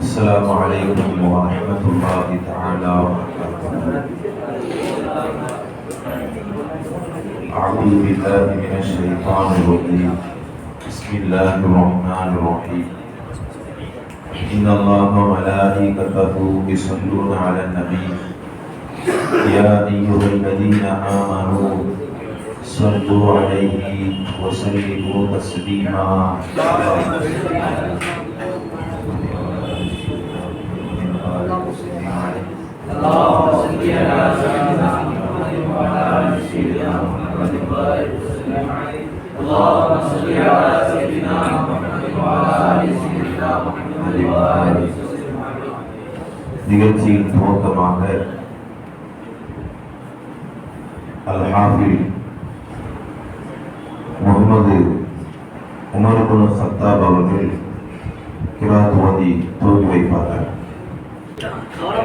السلام عليكم ورحمة الله تعالى وبركاته. أعوذ بالله من الشيطان الرجيم. بسم الله الرحمن الرحيم. إن الله وملائكته يصلون على النبي يا أيها الذين آمنوا صلوا عليه وسلموا تسليما. اللهم صل على سيدنا محمد وعلى آل سيدنا محمد وسلم عليه. اللهم صل على سيدنا محمد وعلى آل سيدنا محمد وسلم عليه. நிகழ்ச்சியின் துவக்கமாக அல்-ஹாஃபிஸ் Muhammad Umar ibn Khattab அவர்கள் கிராத் ஓதி துவக்கி வைப்பார்கள்.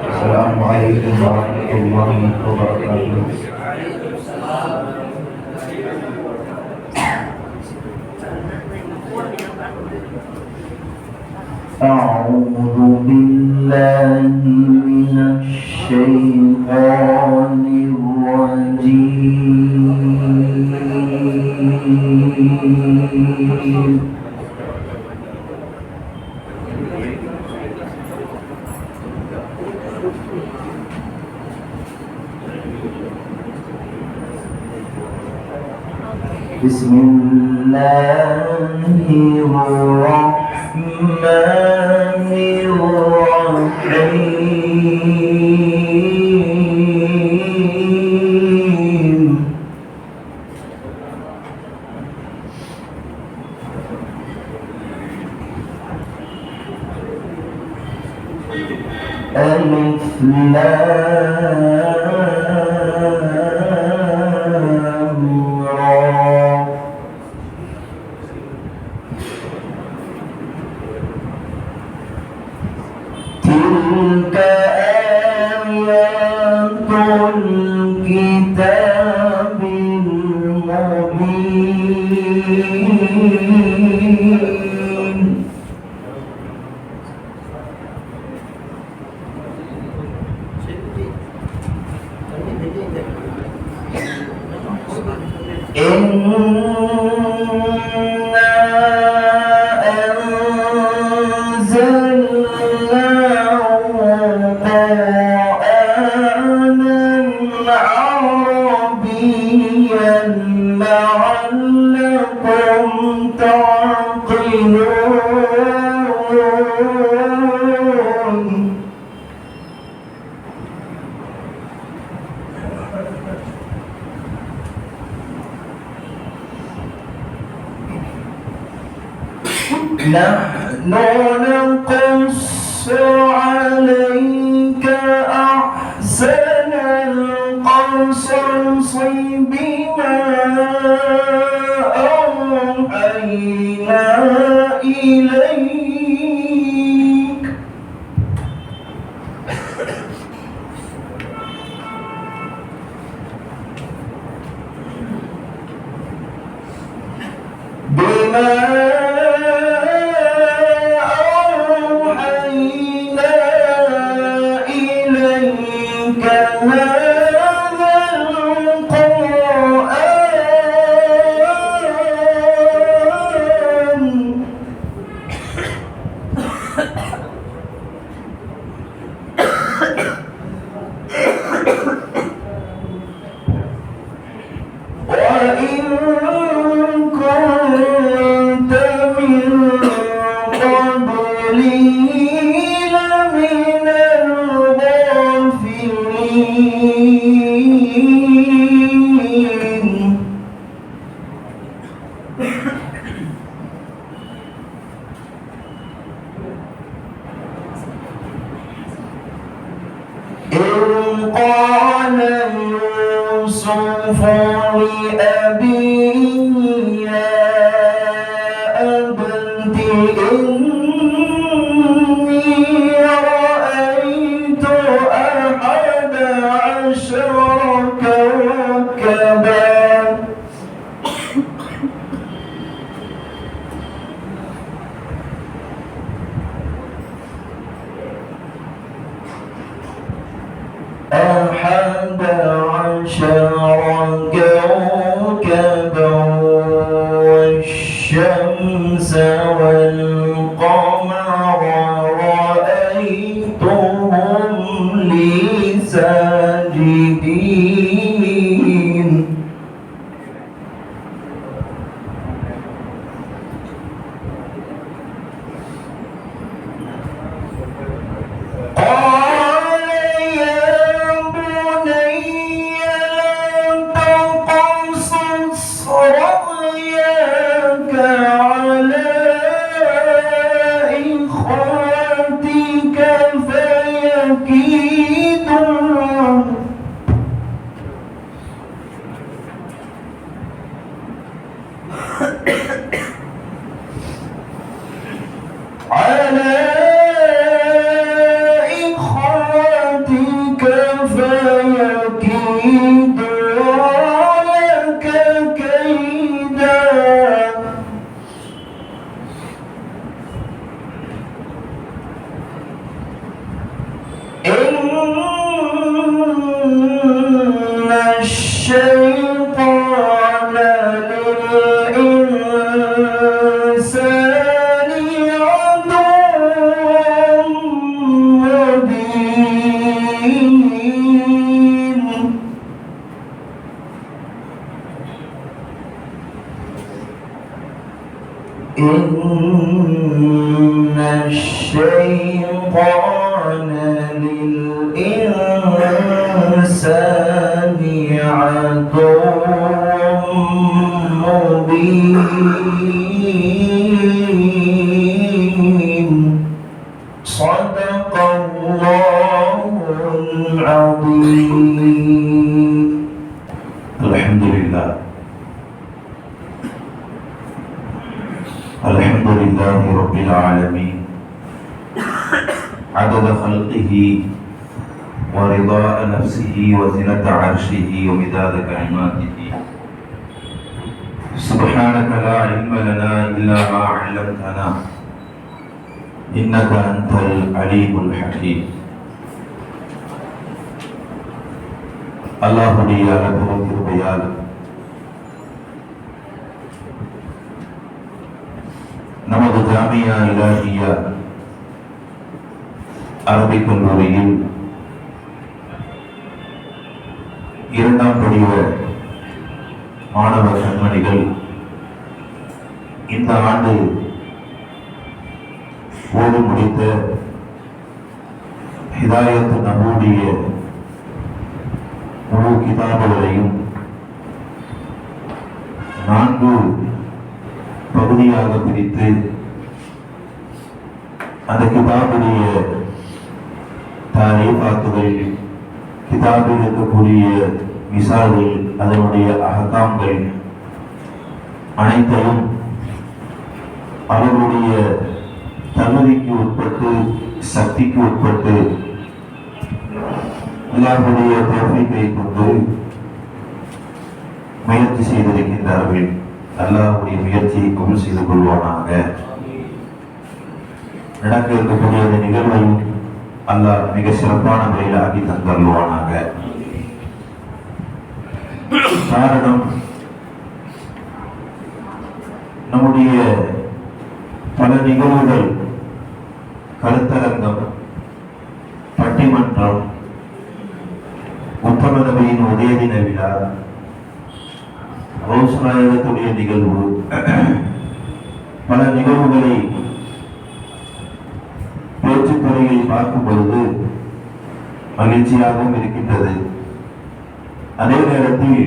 السلام عليكم ورحمة الله وبركاته. أعوذ بالله من الشيطان الرجيم. بسم الله الرحمن الرحيم. ألف لام را. تلك آيات الكتاب المبين. إنا أنزلناه قرآنا عربيا لعلكم تعقلون. نحن نقص عليك أحسن القصص بما أوحينا إليك قال يوسف لأبيه يا أبت إني رأيت أحد عشر كوكبا 11 كوكبا والشمس والقمر رأيتهم لي ساجدين الشيطان للإنسان عدو مبين إن الشيطان للإنسان عدو مبين صدق الله العظيم. الحمد لله رب العالمين عدد خلقه ورضاء نفسه وزنة عرشه ومداد كلماته. سبحانك لا علم لنا إلا ما علمتنا إنك أنت العليم الحكيم. அல்லாஹ்வுடைய அருள் கிருபையால் நமது ஜாமியா இலாஹியா அரபிக் கல்லூரியில் 2ஆம் படிவ மாணவ கண்மணிகள் இந்த ஆண்டு ஓடி முடித்த ஹிதாயத் நபூடைய முழு கிதாபுகளையும் 4 பகுதியாக பிரித்து அந்த கிதாபுடைய தாரீஃபாத்துகள், கிதாபில் இருக்கக்கூடிய மிசால்கள், அதனுடைய அஹ்காம்கள் அனைத்தையும் அவர்களுடைய தகுதிக்கு உட்பட்டு, சக்திக்கு உட்பட்டு அல்லாஹ்வுடைய தௌஃபீக்கை கொண்டு முயற்சி செய்திருக்கின்றார்கள். அல்லாஹ்வுடைய முயற்சியை கபூல் செய்து கொள்வானாக. நடக்க இருக்கக்கூடிய அந்த நிகழ்வையும் அல்லாஹ் மிக சிறப்பான முறையில் ஆக்கி தந்தருள்வானாக. காரணம், நம்முடைய பல நிகழ்வுகள், கருத்தரங்கம், பட்டிமன்றம், உத்தம நபியின் உதய தின விழா, அவசராயத்துடைய நிகழ்வு, பல நிகழ்வுகளை பேச்சுத்துறையில் பார்க்கும் பொழுது மகிழ்ச்சியாகவும் இருக்கின்றது. அதே நேரத்தில்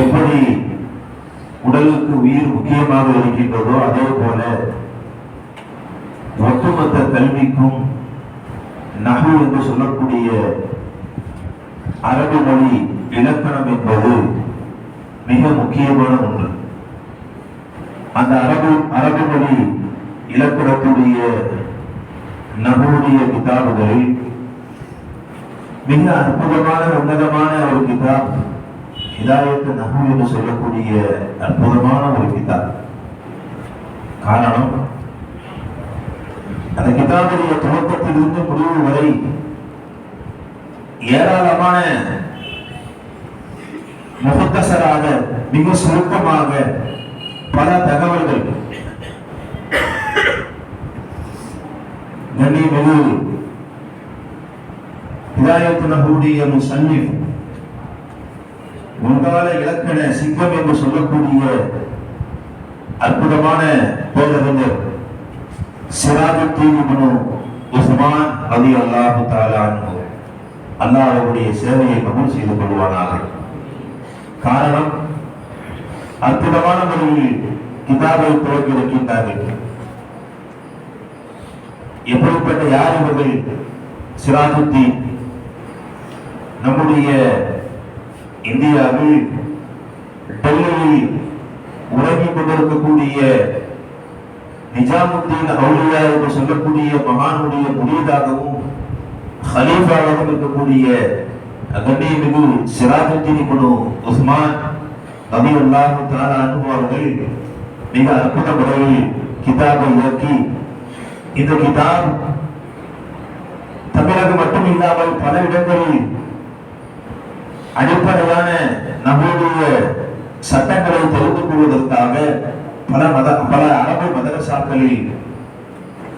எப்படி உடலுக்கு உயிர் முக்கியமாக இருக்கின்றதோ அதே போல ஒட்டுமொத்த கல்விக்கும் நஹு என்று சொல்லக்கூடிய அரபு மொழி இலக்கணம் என்பது மிக முக்கியமான ஒன்று. அந்த அரபு மொழி இலக்கணத்துடைய நஹுடைய கிதாபுகளில் மிக அற்புதமான உன்னதமான ஒரு கிதாப் ஹிதாயத் நஹு என்று சொல்லக்கூடிய அற்புதமான ஒரு கிதாப். காரணம், அந்த கிதாபுடைய துவக்கத்திலிருந்து முடிவு வரை ஏராளமான முகத்தசராக மிக சுருக்கமாக பல தகவல்கள் கண்ணியமிகு ஹிதாயத்துடைய முஸன்னிஃப் முன்கால இலக்கண சிங்கம் என்று சொல்லக்கூடிய அற்புதமான பேரறிஞர் சிராஜுத்தீன் இப்னு உஸ்மான் ரலியல்லாஹு தஆலா அன்ஹு அல்லாஹ் அவருடைய சேவையை கபூல் செய்து கொள்வானாக. காரணம், அற்புதமான முறையில் கிதாபை துவக்கி இருக்கின்றார்கள். எப்படிப்பட்ட யார் இவர்கள்? சிராஜுத்தீன் நம்முடைய இந்தியாவில் டெல்லியில் உறங்கிக் கொண்டிருக்கக்கூடிய நிஜாமுத்தீன் அவுலியா என்று சொல்லக்கூடிய மகானுடைய முரீதாகவும் ஹலீஃபாகவும் இருக்கக்கூடிய கண்ணியமிகு சிராஜுத்தீன் இப்னு உஸ்மான் ரலியல்லாஹு தஆலா அன்ஹு அவர்கள் மிக அற்புத முறையில் கிதாபை இறக்கி, இந்த கிதாப் தமிழகம் மட்டும் இல்லாமல் பல இடங்களில் அடிப்படையான நம்முடைய சட்டங்களை தெரிந்து கொள்வதற்காக பல அரபு மதரசாக்களில்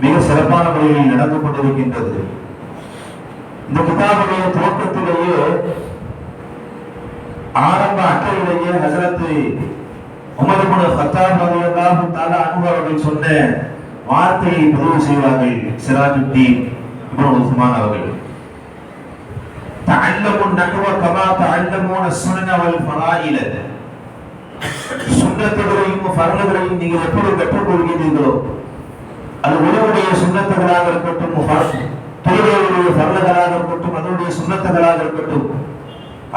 மிக சிறப்பான முறையில் நடந்து கொண்டிருக்கின்றது. இந்த கிதாபுடைய துவக்கத்திலேயே ஆரம்ப அட்டையிலேயே ஹஸரத் உமர் இப்னு கத்தாப் ரலியல்லாஹு தஆலா அன்ஹு அவர்கள் சொன்ன வார்த்தையை பதிவு செய்வார்கள் சிராஜுத்தீன் இப்னு உஸ்மான் அவர்கள். தஅல்லமு நஹ்வ கமா தஅல்லமூன ஸுனன வல் ஃபராயில. சுன்னத்துகளையும் ஃபர்துகளையும் நீங்கள் எப்படி கற்றுக்கொள்கிறீர்களோ, அது உங்களுடைய சுன்னத்துகளாக இருக்கட்டும், தொழுகையுடைய ஃபர்துகளாக இருக்கட்டும், அதனுடைய சுன்னத்துகளாக இருக்கட்டும்,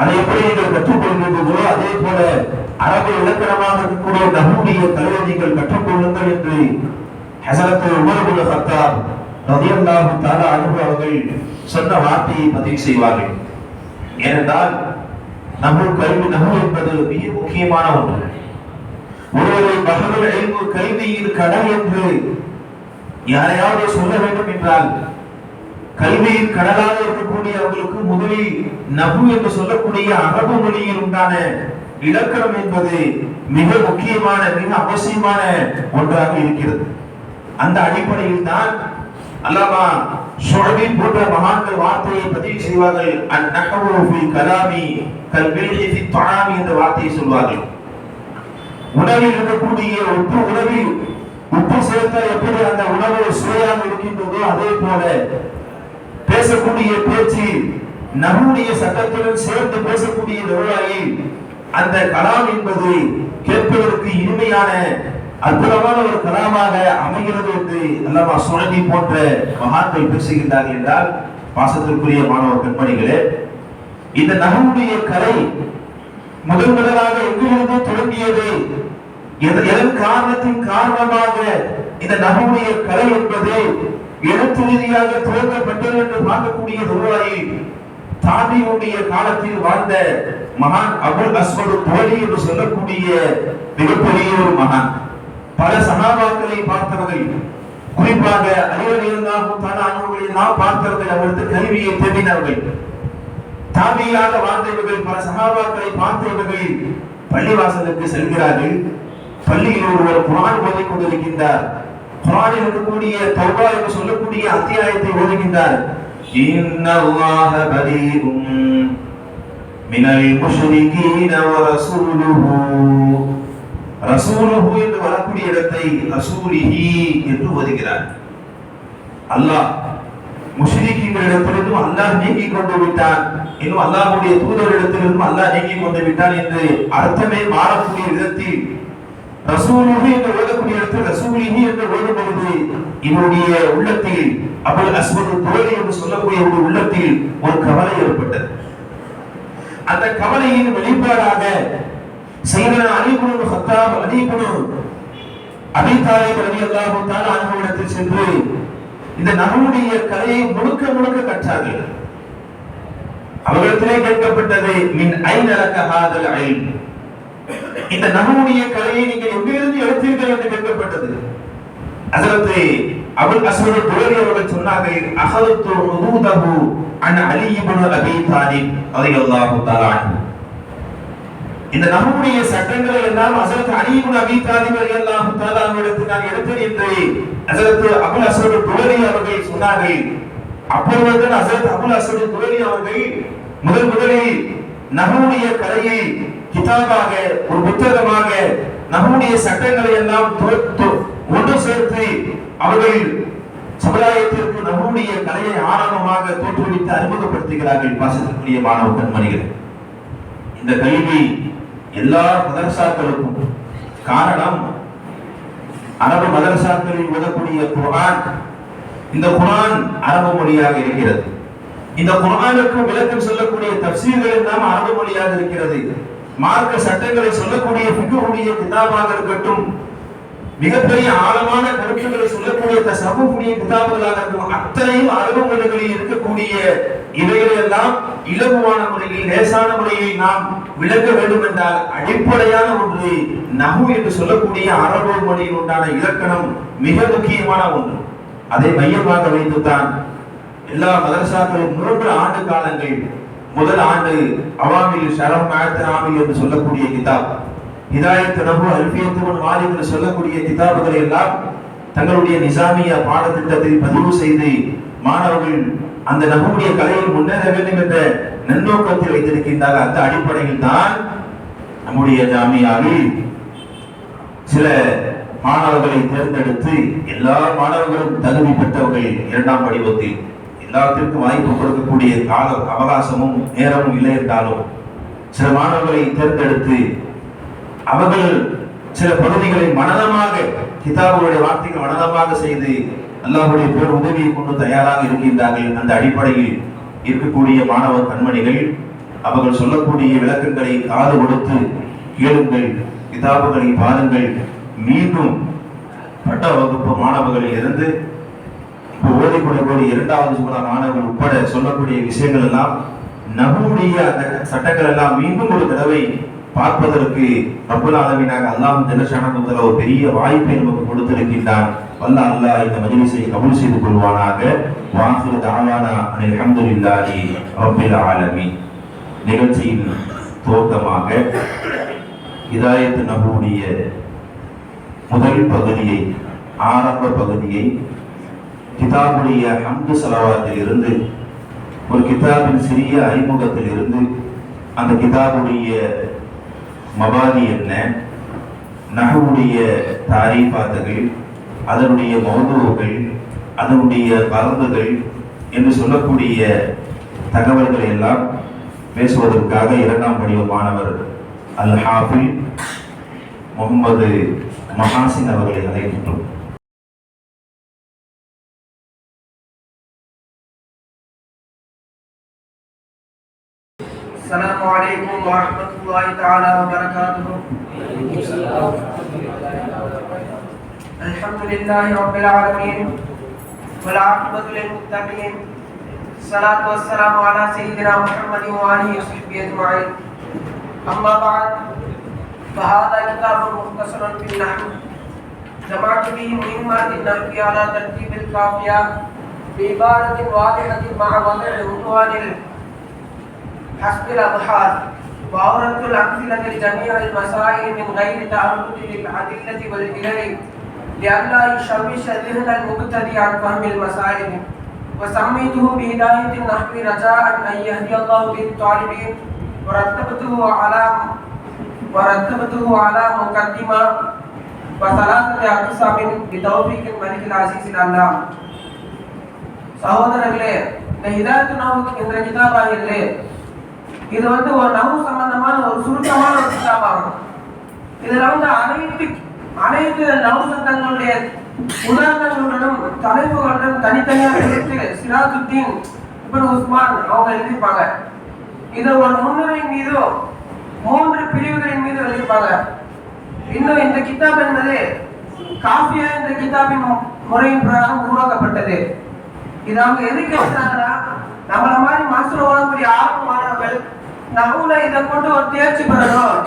அதை எப்படி நீங்கள் கற்றுக்கொள்கிறீர்களோ அதே போல அரபு இலக்கணமாக இருக்கக்கூடிய நஹ்வுடைய கலையை நீங்கள் கற்றுக்கொள்ளுங்கள் என்று ஹஸரத் உமர் இப்னு கத்தாப் ரலியல்லாஹு தஆலா அன்ஹு அவர்கள் சொன்ன வார்த்தையை பதிவு செய்வார்கள். ஏனென்றால் நஹ்வு என்பது மிக முக்கியமான ஒன்று. ஒருவரை பஹருல் இல்மு கல்வியின் கடல் என்று யாரையாவது சொல்ல வேண்டும் என்றால், கல்வியின் கடலாக இருக்கக்கூடிய அவர்களுக்கு முதலில் நஹ்வு என்று சொல்லக்கூடிய அரபு மொழியில் உண்டான இலக்கணம் என்பது மிக முக்கியமான மிக அவசியமான ஒன்றாக இருக்கிறது. அந்த அடிப்படையில் தான் அல்லாமா ஷுஅபி போன்ற மகான்கள் வார்த்தையை பதிவு செய்வார்கள். அன்-நஹ்வு ஃபில் கலாமி கல்-மில்ஹி ஃபித் தஆமி என்ற வார்த்தையை சொல்வார்கள். உணவில் இருக்கக்கூடிய உப்பு சேர்த்தால் எப்படி அந்த உணவு சுவையாக இருக்கின்றதோ அதே போல பேசக்கூடிய பேச்சு நஹ்வுடைய சட்டத்துடன் சேர்ந்து பேசக்கூடிய நிலையில் அந்த கலாம் என்பது கேட்பதற்கு இனிமையான அற்புதமான ஒரு கலாமாக அமைகிறது என்று அல்லாமா ஷுஅபி போன்ற மகான்கள் பேசுகின்றார்கள். என்றால் பாசத்திற்குரிய மாணவ கண்மணிகளே, இந்த நஹ்வுடைய கலை முதலாக எங்கிருந்து தொடங்கியது, எதன் காரணத்தின் காரணமாக இந்த நஹ்வுடைய கலை என்பது எழுத்து ரீதியாக துவக்கப்பட்டது என்று பார்க்கக்கூடிய நிலையில் தாபியுடைய காலத்தில் வாழ்ந்த மகான் அபுல் அஸ்வத் துவலி என்று சொல்லக்கூடிய மிகப்பெரிய ஒரு மகான், பல சஹாபாக்களை பார்த்தவர்கள், குறிப்பாக அலி ரலியல்லாஹு தஆலா அன்ஹுவை நாம் பார்த்தவர்கள், அவரது கல்வியை தேடினவர்கள், தாபியாக வாழ்ந்தவர்கள், பல சஹாபாக்களை பார்த்தவர்கள் பள்ளிவாசலுக்கு செல்கிறார்கள். பள்ளியில் ஒருவர் குர்ஆன் ஓதிக் கொண்டிருக்கின்றார். குர்ஆனில் இருக்கக்கூடிய தௌபா என்று சொல்லக்கூடிய அத்தியாயத்தை ஓதுகின்றார். இன்னல்லாஹ பரீஉம் மினல் முஷ்ரிகீன வ ரசூலுஹு என்று வரக்கூடிய இடத்தை ரசூலிஹி என்று ஓதுகிறார். அல்லாஹ் முஷ்ரிக்கீன்களிடத்திலிருந்து அல்லாஹ் நீங்கி கொண்டு விட்டான், இன்னும் அல்லாஹ்வுடைய தூதரிடத்திலிருந்து அல்லாஹ் நீங்கி கொண்டு விட்டான் என்று அர்த்தமே மாறக்கூடிய விதத்தில் ரசூலுஹு என்று ஓதக்கூடிய இடத்தில் ரசூலிஹி என்று ஓதும் பொழுது இவருடைய உள்ளத்தில் அபுல் அஸ்வத் துவலி என்று சொல்லக்கூடிய ஒரு உள்ளத்தில் ஒரு கவலை ஏற்பட்டது. அந்த கவலையின் வெளிப்பாடாக சையதுனா அலி இப்னு கத்தாப் அலி இப்னு அபீ தாலிப் ரலியல்லாஹு தஆலா அன்ஹுவிடத்தில் சென்று இந்த நஹ்வுடைய கலையை முழுக்க கற்றார்கள். அவர்களிடத்திலே கேட்கப்பட்டது, மின் ஐன லக ஹாதல் இல்ம், இந்த நஹ்வுடைய கலையை நீங்கள் எங்கிருந்து எடுத்தீர்கள் என்று கேட்கப்பட்டது. ஹஸரத் அபுல் அஸ்வத் துவரி அவர்கள் சொன்னார்கள் அஹதுத்து ஹுதூதஹு அன் அலி இப்னு அபீ தாலிப் ரலியல்லாஹு தஆலா அன்ஹு. இந்த நம்முடைய சட்டங்களை எல்லாம் ஹஜ்ரத் அலி இப்னு அபீ தாலிப் ரலியல்லாஹு தஆலா அவர்களுக்கு நான் எடுத்தேன் என்று ஹஜ்ரத் அபுல் அஸ்வத் துவரி அவர்கள் சொன்னார்கள். அப்பொழுது ஹஜ்ரத் அபுல் அஸ்வத் துவரி அவர்கள் முதலில் நம்முடைய கலையை கிதாபாக ஒரு புத்தகமாக நம்முடைய சட்டங்களை எல்லாம் ஒன்று சேர்த்து அவர்கள் சமுதாயத்திற்கு நம்முடைய கலையை ஆரம்பமாக தோற்றுவித்து அறிமுகப்படுத்துகிறார்கள். பாசத்திற்குரிய மாணவ கண்மணிகள், இந்த கல்வி எல்லா மதரசாக்களுக்கும் காரணம் அரபு மதரசாக்களில் ஓதக்கூடிய குர்ஆன். இந்த குர்ஆன் அரபு மொழியாக இருக்கிறது. இந்த குர்ஆனுக்கு விளக்கம் சொல்லக்கூடிய தஃசீர்கள் எல்லாம் அரபு மொழியாக இருக்கிறது. மார்க்க சட்டங்களை சொல்லக்கூடிய ஃபிக்ஹுடைய கிதாபாக இருக்கட்டும், மிகப்பெரிய ஆழமான கருத்துக்களை சொல்லக்கூடிய தஸவ்வுஃபுடைய கிதாபுகளாக இருக்கும், அத்தனையும் அரபு மொழிகளில் இருக்கக்கூடிய இவைகளை எல்லாம் இலகுவான முறையில் லேசான முறையில் நாம் விளக்க வேண்டும் என்றால் அடிப்படையான ஒன்று நஹ்வு என்று சொல்லக்கூடிய அரபு மொழியில் உண்டான இலக்கணம் மிக முக்கியமான ஒன்று. அதை மையமாக வைத்துத்தான் எல்லா மதரசாக்களும் 3 ஆண்டு காலங்கள், முதல் ஆண்டு அவாமில் ஷரஹ் மஅத் ஆமில் என்று சொல்லக்கூடிய கிதாப், ஹிதாயத் நஹ்வு அல்ஃபியத் இப்னு மாலிக் என்று சொல்லக்கூடிய கிதாபுகளை எல்லாம் தங்களுடைய நிசாமியா பாடத்திட்டத்தில் பதிவு செய்து மாணவர்கள் அந்த நஹ்வுடைய கலையில் முன்னேற வேண்டும் என்ற நன்னோக்கத்தில் வைத்திருக்கின்றார். அந்த அடிப்படையில் தான் நம்முடைய ஜாமியாவில் சில மாணவர்களை தேர்ந்தெடுத்து எல்லா மாணவர்களும் தகுதி பெற்றவர்கள் 2ஆம் படிவத்தில் எல்லாத்திற்கும் வாய்ப்பு கொடுக்கக்கூடிய கால அவகாசமும் நேரமும் இல்லை என்றாலும் சில மாணவர்களை தேர்ந்தெடுத்து அவர்கள் சில பகுதிகளை மனதமாக கிதாபுடைய வார்த்தைகள் மனதமாக செய்து அல்லாஹ்வுடைய பேர் உதவியை கொண்டு தயாராக இருக்கின்றார்கள். அந்த அடிப்படையில் இருக்கக்கூடிய மாணவ கண்மணிகள் அவர்கள் சொல்லக்கூடிய விளக்கங்களை காது கொடுத்து கேளுங்கள், கிதாபுகளை பாருங்கள். மீண்டும் பட்ட வகுப்பு மாணவர்களில் இருந்து ஓதிக்கொள்ளக்கூடிய 2வது சூழ மாணவர்கள் உட்பட சொல்லக்கூடிய விஷயங்கள் எல்லாம் நம்முடைய அந்த சட்டங்கள் எல்லாம் மீண்டும் ஒரு தடவை பார்ப்பதற்கு ரப்பல் ஆலமீனாக அல்லாஹ் ஜல்ல ஷஅனுஹு ஒரு பெரிய வாய்ப்பை நமக்கு கொடுத்திருக்கின்றான். வல்ல அல்லாஹ் இந்த மஜ்லிஸை கபூல் செய்து கொள்வானாக. வாஹிரு தஅவானா அனில் ஹம்துலில்லாஹி ரப்பில் ஆலமீன். நிகழ்ச்சியின் துவக்கமாக ஹிதாயத் நஹ்வுடைய முதல் பகுதியை, ஆரம்ப பகுதியை கிதாபுடைய ஹம்து ஸலவாத்தில் இருந்து ஒரு கிதாபின் சிறிய அறிமுகத்தில் இருந்து அந்த கிதாபுடைய மபாதி என்ன, நஹ்வுடைய தாரீஃபாத்துகள், அதனுடைய மௌதுகள், அதனுடைய மரபுகள் என்று சொல்லக்கூடிய தகவல்களை எல்லாம் பேசுவதற்காக 2ஆம் படிவ மாணவர் அல் ஹாஃபில் முகமது மஹாசின் அவர்களை அழைக்கின்றோம். السلام عليكم ورحمة الله تعالى وبركاته. الحمد لله رب العالمين والعاقبة للمتقين. الصلاة والسلام على سيدنا محمد وآله وصحبه أجمعين. أما بعد، فهذا كتاب مختصر في النحو جمعت فيه مهمات النحو على ترتيب القافية بعبارة واضحة مع وضع عنوان حسب الأبحاث، وأوردت الأمثلة لجميع المسائل من غير تعرض للأدلة والعلل لئلا يشوش ذهن المبتدئ عن فهم المسائل. وسميته بهداية النحو رجاء أن يهدي الله به الطالبين. ورتبته على مقدمة وثلاثة أقسام بتوفيق الملك العزيز العلام. சகோதரர்களே, இந்த ஹிதாயத் நஹ்வு என்ற கிதாபாகிலே இது ஒரு நஹ்வு சம்பந்தமான ஒரு சுருக்கமான ஒரு கிதாபாகும். இதுல அனைத்து நஹ்வு சட்டங்களுடைய உதாரணங்களுடனும் தலைப்புகளுடன் தனித்தனியாக எடுத்து சிராஜுத்தீன் இப்னு உஸ்மான் அவங்க எழுதியிருப்பாங்க. இதை ஒரு முன்னுரை மீது 3 பிரிவுகளின் மீது எழுதியிருப்பாங்க. இன்னும் இந்த கிதாப் என்பது காஃபியா என்ற கிதாபின் முறையின் பிரகாரம் உருவாக்கப்பட்டது. இது அவங்க எதுக்கு எழுதுறாங்கன்னா, நம்மள மாதிரி மாஸ்டர் ஓடக்கூடிய ஆர்வ மாணவர்கள் நஹ்வுல இதை கொண்டு ஒரு தேர்ச்சி பெறணும்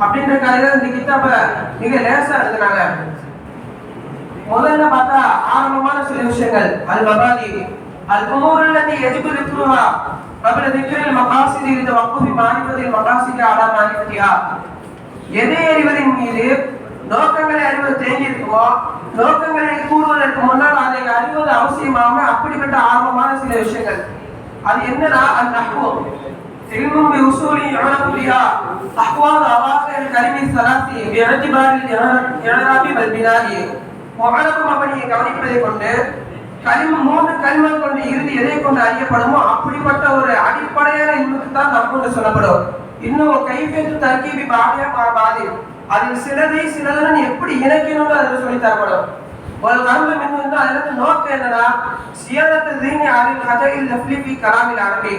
அப்படின்ற கதையில இந்த கிதாபை மிக லேசா எழுதுனாங்க. முதல்ல பார்த்தா ஆரம்பமான சில விஷயங்கள் அல் மபாதி அல் உமூர் அல்லதி யஜிபு ذكرها قبل ذكر المقاصد لتوقف معرفة المقاصد على معرفتها. எதை அறிவதின் மீது நோக்கங்களை அறிவது தேங்கி இருக்குமோ நோக்கங்களை கூறுவதற்கு முன்னால் அதை அறிவது அவசியமாக அப்படிப்பட்ட ஆரம்பமான சில விஷயங்கள். அது என்னன்னா அல் நஹ்வு இல்மும் பிஉசூலி யுஅரஃபு பிஹா அஹ்வால் அவாகிர் கலிமி ஸலாத்தி பிஇஅ்திபாரி இஅராபி வல் பினாயி. முஅரஃபும் அப்படியே கவனிப்பதை கொண்டு மூன்று கலிமாக்கள் கொண்டு இறுதி எதை கொண்டு அறியப்படுமோ அப்படிப்பட்ட ஒரு அடிப்படையான இல்முக்கு தான் நஹ்வு சொல்லப்படும். இன்னும் கைஃபியத்து தர்கீபி பாதியா பாதி அதில் சிலதுடன் எப்படி இணைக்கணும்னு அதில் சொல்லி தரப்படும். ஒரு கரும்பு மின்னு அதுல நோக்கம் என்னன்னா சியாரத்து தீனி அரில் கதையில் லஃப்லிபி கலாமில் அரபி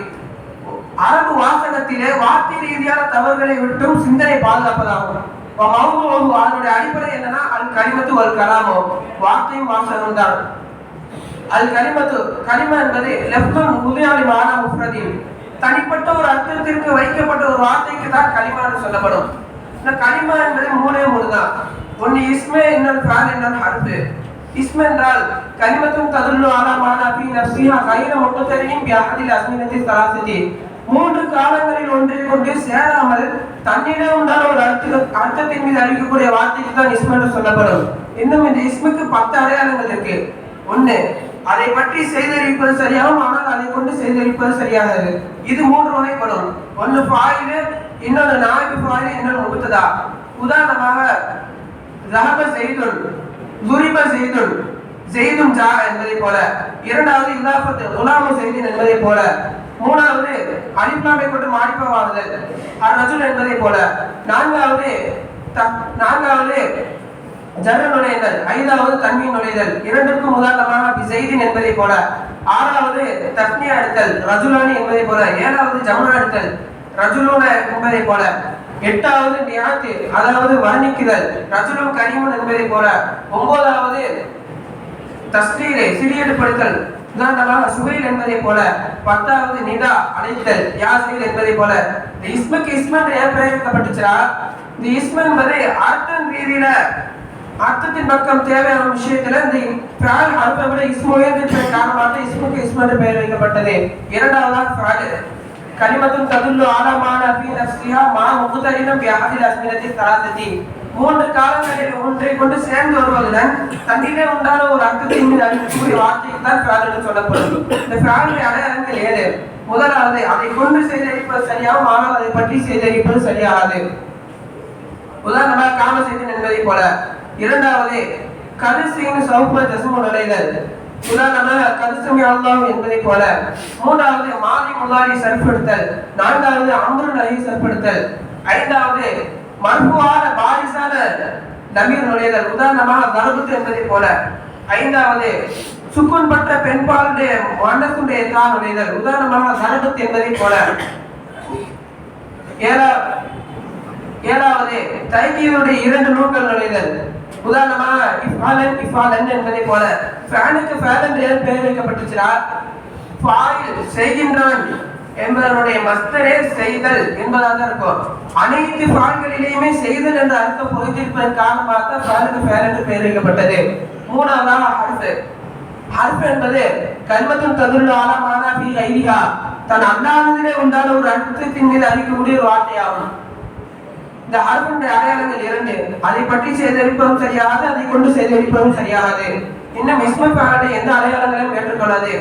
அரபு வாசகத்திலே வார்த்தை ரீதியான தவறுகளை விட்டும் சிந்தனை பாதுகாப்பதாகும். அதனுடைய அடிப்படை என்னன்னா அல் கலிமத்து ஒரு கலாமோ வார்த்தையும் வாசகம் தான். அல் கலிமத்து கலிமா என்பது லெப்துன் உதயாளி மானா முஃப்ரதின் தனிப்பட்ட ஒரு அர்த்தத்திற்கு வைக்கப்பட்ட ஒரு வார்த்தைக்கு தான் கலிமான்னு சொல்லப்படும். இந்த கலிமா என்பது மூணே தான். ஒன்னு இஸ்மே, இன்னொரு ஃபஅல், இன்னொரு ஹர்ஃப். இஸ்ம் என்றால் கலிமத்தும் ததுல்லு அலா மானா ஃபீ நஃப்ஸிஹா கைர முக்தரின் பி அஹதில் அஸ்மினத்தி ஸலாஸதி. மூன்று காலங்களில் ஒன்றை கொண்டு சேராமல் தன்னிடம் உண்டான ஒரு அர்த்தத்தின் மீது அறிவிக்கக்கூடிய வார்த்தைக்கு தான் இஸ்ம் என்று சொல்லப்படும். இன்னும் இந்த இஸ்முக்கு 10 அடையாளங்கள் இருக்கு. ஒன்னு அதை பற்றி செய்தறிவிப்பது சரியாகும், ஆனால் அதை கொண்டு செய்தறிவிப்பது சரியாகாது. இது 3 வகைப்படும். ஒன்னு ஃபாயில், இன்னொரு நாயிபு ஃபாயில், இன்னொரு முப்ததா. உதாரணமாக ஸஹப ஸைதுன், ஸுரிப ஸைதுன், ஸைதுன் ஜா என்பதை போல. இரண்டாவது இதாஃபத் குலாம் ஸைதின் என்பதை போல. மூணாவது அலிஃப் லாமை கொண்டு மாரிஃபாவாகுதல் அர்-ரஜுல் என்பதை போல. நான்காவது ஜர்ர நுழைதல். ஐந்தாவது தன்வீன் நுழைதல். இரண்டுக்கும் உதாரணமாக பிஸைதின் என்பதை போல. ஆறாவது தஸ்னியா எடுத்தல் ரஜுலானி என்பதை போல. ஏழாவது ஜம்னா எடுத்தல் ரஜுலூன என்பதை போல. எட்டாவது நியாத்து அதாவது வர்ணிக்குதல் ரஜுலும் கரீமுன் என்பதை போல. ஒன்பதாவது தஸ்ரீரை சிறியடுப்படுத்தல் உதாரணமாக சுகைல் என்பதை போல. 10வது நிதா அழைத்தல் யாசீல் என்பதை போல. இந்த இஸ்முக்கு இஸ்மன் ஏன் பிரயோகிக்கப்பட்டுச்சா? இந்த இஸ்மன் என்பது அர்த்தம் ரீதியில அர்த்தத்தின் பக்கம் தேவையான விஷயத்துல இந்த ஃபஅல் ஹர்ஃபை விட இஸ்மு உயர்ந்ததன் காரணமாக இஸ்முக்கு இஸ்ம் என்று பெயர் வைக்கப்பட்டது. இரண்டாவதாக ஃபஅல் கலிமத்துன் ததுல்லு அலா மானா ஃபீ நஃப்ஸிஹா மா முக்தரின் பி அஹதில் அஸ்மினத்தி ஸலாஸதி. மூன்று காலங்களில் ஒன்றை கொண்டு சேர்ந்து வருவதுடன் தன்னிலே உண்டான ஒரு அர்த்தத்தின் மீது அறிவிக்கக்கூடிய வார்த்தைக்கு தான் ஃபஅல் என்று சொல்லப்படும். இந்த ஃபஅலுடைய அடையாளங்கள் ஏழு. முதலாவது அதை கொண்டு செய்தறிவிப்பது சரியாகும், ஆனால் அதை பற்றி செய்தறிவிப்பது சரியாகாது. உதாரணமாக காம செய்தின் என்பதை போல. இரண்டாவது கதுசின் சௌப ஜஸ்மு நுழைதல் உதாரணமாக கதுசமி அல்லாஹ் என்பதை போல. மூன்றாவது மாதி முலாரி சர்ஃபெடுத்தல். நான்காவது அம்ரு நஹி சர்ஃபெடுத்தல். ஐந்தாவது மர்ஃபுவான பாரிசான நமீர் நுழைதல் உதாரணமாக தரபுத் என்பதை போல. ஐந்தாவது சுக்குன் பற்ற பெண்பாலுடைய மன்னசுடைய தா நுழைதல் உதாரணமாக தரபுத் என்பதை போல. ஏழாவது தைக்கியுடைய 2 நூல்கள் நுழைதல் உதாரணமாக இஃபாலன் என்பதை போல. ஃபஅலுக்கு ஃபஅலன் என்று பெயர் வைக்கப்பட்டுச்சா? ஃபாயில் செய்கின்றான் என்பதனுடைய மஸ்தரே செய்தல் என்பதாக இருக்கும். அனைத்து ஃபால்களிலேயுமே செய்தல் என்ற அர்த்தம் பொருந்திருப்பதன் காரணமாக தான் ஃபஅலுக்கு ஃபஅல் என்று பெயர் வைக்கப்பட்டது. மூணாவதாக ஹர்ஃப். ஹர்ஃப் என்பது கலிமத்துன் ததுல்லு அலா மானா ஃபீ கைரிஹா தன் அல்லாததிலே உண்டான ஒரு அர்த்தத்தின் மீது அறிவிக்கக்கூடிய ஒரு வார்த்தையாகும். இந்த ஹர்ஃபின் அடையாளங்கள் 2. அதை பற்றி செய்தறிவிப்பதும் சரியாகாது, அதை கொண்டு செய்தறிவிப்பதும் சரியாகாது. இன்னும் இஸ்மு ஃபஅலை எந்த அடையாளங்களையும் ஏற்றுக்கொள்ளாது.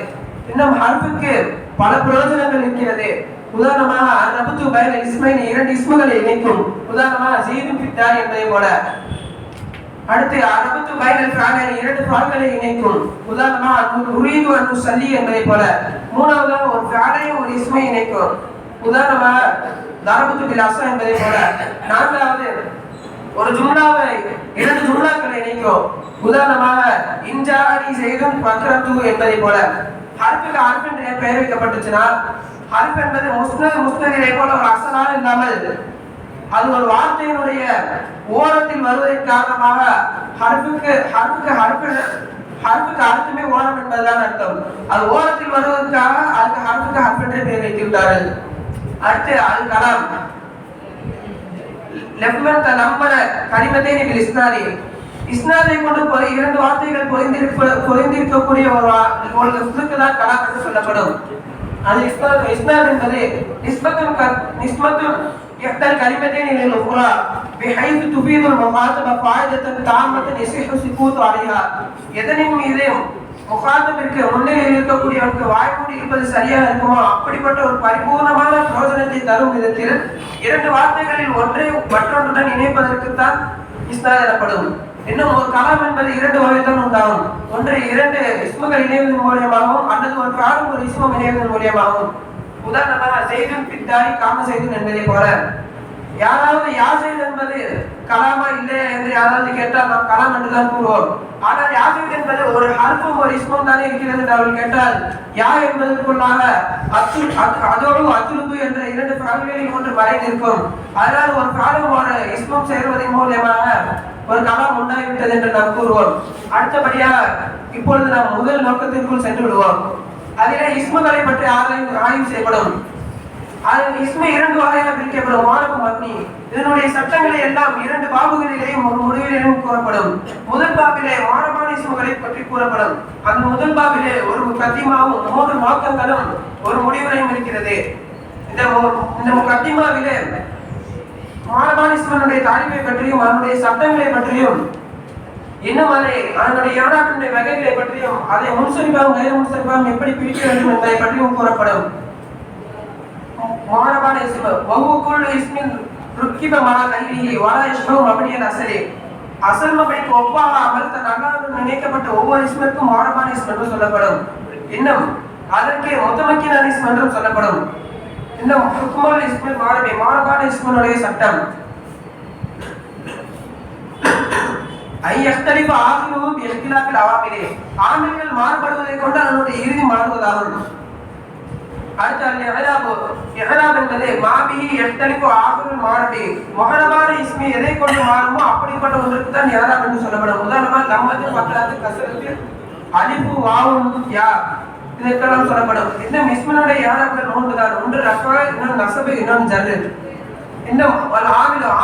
இன்னும் ஹர்ஃபுக்கு பல பிரயோஜனங்கள் இருக்கிறது. உதாரணமாக ரபத்து பைன இஸ்மைன் 2 இஸ்முகளை இணைக்கும் உதாரணமாக ஸீதுன் ஃபித்தார் என்பதை போல. அடுத்து ரபத்து பைன ஃபஅலைன் 2 ஃபஅல்களை இணைக்கும் உதாரணமாக உரீது அன் நுஸல்லி என்பதை போல. மூணாவதாக ஒரு ஃபஅலையும் ஒரு இஸ்மை இணைக்கும் உதாரணமாக தரபத்து பில் அஸா என்பதை போல. நான்காவது ஒரு ஜும்லாவை 2 ஜும்லாக்களை இணைக்கும் உதாரணமாக இன்ஜாரி ஸைதுன் ஃபக்ரத்து என்பதை போல. ஹர்ஃபுக்கு ஹர்ஃப் என்று பெயர் வைக்கப்பட்டுச்சுனா ஹர்ஃப் என்பது முஸ்னதிலே போல ஒரு அசலான இல்லாமல் அது ஒரு வார்த்தையினுடைய ஓரத்தில் வருவதன் காரணமாக ஹர்ஃபுக்கு அர்த்தமே ஓரம் என்பதுதான் அர்த்தம். அது ஓரத்தில் வருவதற்காக அதுக்கு ஹர்ஃபுக்கு ஹர்ஃப் என்று பெயர் வைத்துள்ளார்கள். அடுத்து அல் கலாம் லெஃப்மன் தனம்மன கலிமத்தைனி பில் இஸ்னாதி இஸ்னாதை கொண்டு இரண்டு வார்த்தைகள் பொருந்திருக்கக்கூடிய ஒரு லஃப்ஸுக்கு தான் கலாம் என்று சொல்லப்படும். அது இஸ்னாத் என்பது நிஸ்பத்துன் இஹ்தல் கலிமத்தைன் இலல் உக்ரா பிஹைது துஃபீதுல் முகாத்தப ஃபாயிதத்தன் தாமத்தன் யஸிஹு ஸுகூது அலைஹா. எதனின் மீது முகாத்தபிற்கு முன்னிலையில் இருக்கக்கூடியவனுக்கு வாய்மூடி இருப்பது சரியாக இருக்குமோ அப்படிப்பட்ட ஒரு பரிபூர்ணமான பிரயோஜனத்தை தரும் விதத்தில் இரண்டு வார்த்தைகளில் ஒன்றை மற்றொன்றுடன் இணைப்பதற்குத்தான் இஸ்னாத் எனப்படும். இன்னும் ஒரு கலாம் என்பது இரண்டு வகைதான் உண்டாகும். ஒன்று இரண்டு இஸ்முகள் இணைவதன் மூலியமாகவும் அல்லது ஒரு காலம் ஒரு இஸ்மம் இணைவதன் மூலியமாகவும். உதாரணமாக செய்துன் பித்தாரி காம செய்துன் என்பதை போல யாராவது யாசைத் என்பது கலாமா இல்லையா என்று யாராவது கேட்டால் நாம் கலாம் என்றுதான் கூறுவோம். ஆனால் யாசைத் என்பது ஒரு ஹர்ஃபும் ஒரு இஸ்மும் தானே இருக்கிறது என்று அவர்கள் கேட்டால் யா என்பதற்குள்ளாக அதோடு அத்துலுபு என்ற இரண்டு பிராணிகளில் ஒன்று மறைந்திருக்கும். அதனால் ஒரு காலம் ஒரு இஸ்மும் சேருவதன் மூலியமாக ஒரு கலாம் உண்டாகிவிட்டது என்று நாம் கூறுவோம். அடுத்தபடியாக இப்பொழுது நாம் முதல் நோக்கத்திற்குள் சென்று விடுவோம். அதிலே இஸ்முகளை பற்றி ஆய்வு செய்யப்படும். அதில் இஸ்மு இரண்டு வகையாக பிரிக்கப்படும். மாரபு மப்னி. இதனுடைய சட்டங்களை எல்லாம் இரண்டு பாபுகளிலேயும் ஒரு முடிவிலேயும் கூறப்படும். முதல் பாபிலே மாரபான இஸ்முகளை பற்றி கூறப்படும். அந்த முதல் பாபிலே ஒரு முகத்திமாவும் 3 நோக்கங்களும் ஒரு முடிவுரையும் இருக்கிறது. இந்த முகத்திமாவிலே மாரபான இஸ்முடைய தாரிஃபை பற்றியும் அதனுடைய சட்டங்களை பற்றியும் இன்னும் அதனுடைய யாராக்களுடைய வகைகளை பற்றியும் அதை முன்சரிப்பாகவும் கைது முன்சரிப்பாகவும் எப்படி பிரிக்க வேண்டும் என்பதை பற்றியும் கூறப்படும். மாரபான இஸ்மு வஹுகுல் இஸ்மின் ருக்கிப மலா கைரிஹி வலா யஷ்பஹு மப்னியன் அஸலி. அசல் மப்னிக்கு ஒப்பாகாமல் தன் அல்லாஹ்வுடன் இணைக்கப்பட்ட ஒவ்வொரு இஸ்மிற்கும் மாரபான இஸ்மு என்று சொல்லப்படும். இன்னும் அதற்கு முத்தமக்கின் இஸ்மு என்றும் சொல்லப்படும். இன்னும் ஹுக்முல் இஸ்மில் மாரபி மாரபான இஸ்முடைய சட்டம் ஐயக்தலிஃப ஆகிருஹு பி இக்திலாஃபில் அவாமிரி. ஆமில்கள் மாறுபடுவதை கொண்டு அதனுடைய இறுதி மாறுவதாகும். அடுத்து இஹ்ராப் என்பது மாபிஹி யக்தலிஃபு ஆகிருல் மாரபி. முஹரபான இஸ்மி எதை கொண்டு மாறுமோ அப்படிப்பட்ட ஒன்றுக்கு தான் இஹ்ராப் என்று சொல்லப்படும். உதாரணமாக லம்மத்து ஃபத்ஹத்து கஸ்ரத்து அலிஃபு வாவுன் யா இதெல்லாம் சொல்லப்படும். இன்னும் இஸ்மினுடைய இஹ்ராப்கள் 3 தான். ஒன்று ரஃபா, இன்னொன்று நஸ்பு, இன்னொன்று ஜர்ர். இன்னும்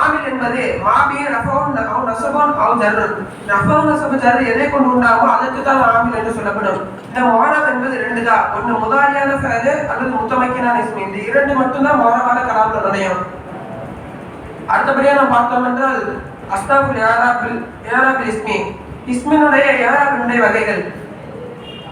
ஆமில் என்பது மாபி ரஃபவுன் அவ் நஸ்புன் அவ் ஜர்ர். ரஃபவுன் நஸ்பு ஜர்ர் எதை கொண்டு உண்டாகுமோ அதற்கு தான் ஆமில் என்று சொல்லப்படும். இந்த முஹரப் என்பது 2 தான். ஒன்று முதாரியான ஃபஅல் அல்லது முத்தமக்கினான இஸ்மி. இந்த இரண்டு மட்டும் தான் முஹரபான கலாம்ல நுழையும். அடுத்தபடியாக நாம் பார்த்தோம் என்றால் அஸ்தாஃபுல் இஆராபில் இஸ்மி. இஸ்மினுடைய இஆராபினுடைய வகைகள்.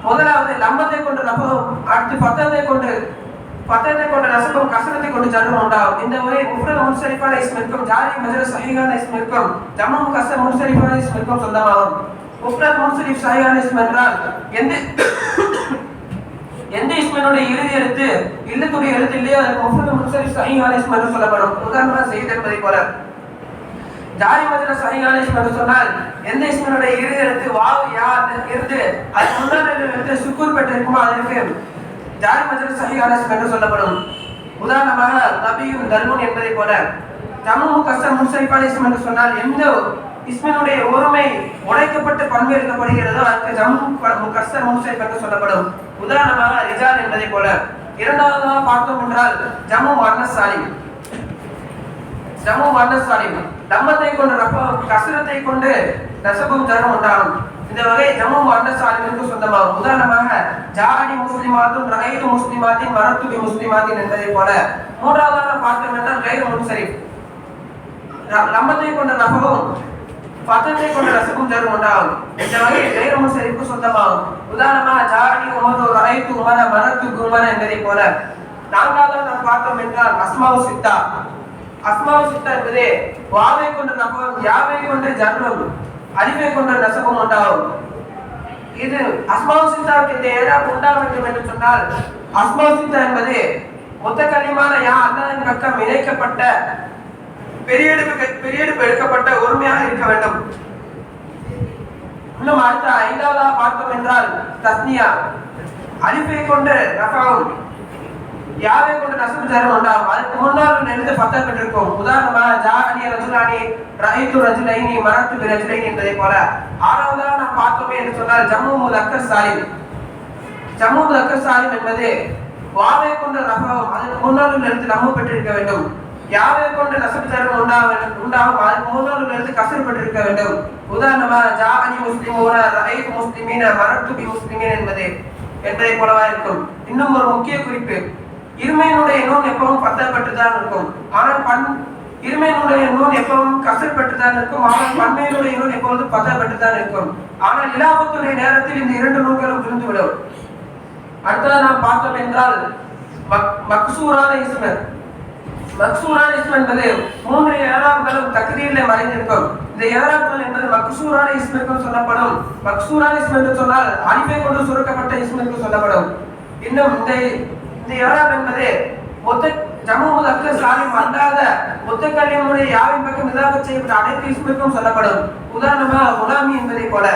முதலாவது லம்மத்தை கொண்டு ரஃபவும், அடுத்து ஃபத்தத்தை கொண்டு நஸ்பும், கஸ்ரத்தை கொண்டு ஜர்ரும் உண்டாகும். இந்த முறை முஃப்ரத் முன்சரிஃபான இஸ்மிற்கும் ஜாரி மஜ்ரூர் சஹீஹான இஸ்மிற்கும் ஜம்உ முகஸ்ஸர் முன்சரிஃபான இஸ்மிற்கும் சொந்தமாகும். முஃப்ரத் முன்சரிஃப் சஹீஹான இஸ்ம் என்றால் எந்த இஸ்மினுடைய இறுதி எழுத்து இல்லத்துடைய எழுத்து இல்லையோ அது முஃப்ரத் முன்சரிஃப் சஹீஹான இஸ்ம் என்று சொல்லப்படும். உதாரணமாக செய்த் என்பதை போல ஜாரி மஜ்ரூர் சஹீஹான இஸ்ம் என்று சொன்னால் எந்த இஸ்மினுடைய இறுதி எழுத்து வாவ் யா இருந்து அது முன்னாடி எழுத்து சுக்கூர் பெற்றிருக்குமோ அதற்கு ஜாரி மஜ்ரூர் சஹீஹான இஸ்ம் என்று சொல்லப்படும். உதாரணமாக நபியும் தர்முன் என்பதை போல ஜம்உ முகஸ்ஸர் முன்சரிஃபான இஸ்ம் என்று சொன்னால் எந்த இஸ்மினுடைய ஒருமை உடைக்கப்பட்டு பண்பு எடுக்கப்படுகிறதோ அதற்கு ஜம்உ முகஸ்ஸர் முன்சரிஃப் என்று சொல்லப்படும். உதாரணமாக ரிஜால் என்பதை போல. இரண்டாவதாக பார்த்தோம் என்றால் ஜம்உ முஅன்னஸ் சாலிம். ஜம்உ முஅன்னஸ் சாலிம் லம்மத்தை கொண்டு ரஃபவும் கஸ்ரத்தை கொண்டு நஸ்பும் ஜர்ரும் உண்டாகும். இந்த வகை ஜம்உ முஅன்னஸ் சாலிமிற்கு சொந்தமாகும். உதாரணமாக ஜாஅனி முஸ்லிமாத்துன் ரஅய்து முஸ்லிமாத்தின் மரத்து பி முஸ்லிமாத்தின் என்பதை போல. மூன்றாவதாக பார்த்தோம் என்றால் கைரு முன்சரிஃப். லம்மத்தை கொண்ட ரஃபவும் ஃபத்தத்தை கொண்ட நஸ்பும் ஜர்ரும் உண்டாகும். இந்த வகை கைரு முன்சரிஃப்க்கு சொந்தமாகும். உதாரணமாக ஜாஅனி உமரு ரஅய்து உமர மரத்து குமர என்பதை போல. நான்காவதாக நாம் பார்த்தோம் என்றால் அஸ்மாஉ சித்தா. அஸ்மாஉ சித்தா என்பது வாவை கொண்ட ரஃபவும் யாவை கொண்ட ஜர்ரும் அலிஃபை கொண்ட நஸ்பும் உண்டாகும். இது அஸ்மாஉ சித்தாவுக்கு இந்த இஆராப் உண்டாக வேண்டும் என்று சொன்னால் அஸ்மாஉ சித்தா என்பது முத்தகல்லிமான யா அல்லாஹ்வின் பக்கம் இணைக்கப்பட்ட பெரியெடுப்பு எடுக்கப்பட்ட ஒருமையாக இருக்க வேண்டும். இன்னும் அடுத்த 5வதாக பார்த்தோம் என்றால் தஸ்னியா. அலிஃபை கொண்டு ரஃபவும் யாவை கொண்டு நஸ்பு ஜர்ரும் உண்டாகும். அதுக்கு முன்னால் எழுத்து ஃபத்தா பெற்றிருக்கும். உதாரணமாக ஜாஅனி ரஜுலானி ரஅய்து ரஜுலைனி மரத்து பி ரஜுலைனி என்பதை போல. ஆறாவதாக நாம் பார்த்தோமே என்று சொன்னால் ஜம்உ முதக்கர் சாலிம். ஜம்உ முதக்கர் சாலிம் என்பது வாவை கொண்டு ரஃபவும் அதற்கு முன்னால் எழுத்து லம்மு பெற்றிருக்க வேண்டும். யாவை கொண்டு நசபு ஜர்ம் உண்டாகும் அதுக்கு முதல் எழுத்து கசரப்பட்டிருக்க வேண்டும். உதாரணமாக ஜாஅனி முஸ்லிமூன ரஅய்து முஸ்லிமீன மரத்து பி முஸ்லிமீன் என்பதை போலவா இருக்கும். இன்னும் ஒரு முக்கிய குறிப்பு, இருமையினுடைய நூன் எப்பவும் பத்தப்பட்டுதான் இருக்கும். ஆனால் இருமையினுடைய நூன் எப்பவும் கசரப்பட்டுதான் இருக்கும். ஆனால் பன்மையினுடைய நூன் எப்பொழுதும் பத்தப்பட்டுதான் இருக்கும். ஆனால் இலாபத்துடைய நேரத்தில் இந்த இரண்டு நூல்களும் விழுந்துவிடும். அடுத்தது நாம் பார்த்தோம் என்றால் மக்சூரான இஸ்ம. மக்சூரான இஸ்ம் என்பது மூன்று ஏராப்களும் தக்தீரிலே மறைந்திருக்கும். இந்த ஏராப்கள் என்பது மக்சூரான இஸ்மிற்கும் சொல்லப்படும். மக்சூரான இஸ்ம் என்று சொன்னால் அலிஃபை கொண்டு சுருக்கப்பட்ட இஸ்மிற்கு சொல்லப்படும். இன்னும் இந்த ஏராப் என்பது ஜமு முதக்கர் சாலிம் அல்லாத முத்தக்கல்லிமுடைய யாவின் பக்கம் இதாகச் செய்யப்பட்ட அனைத்து இஸ்மிற்கும் சொல்லப்படும். உதாரணமாக குலாமி என்பதை போல.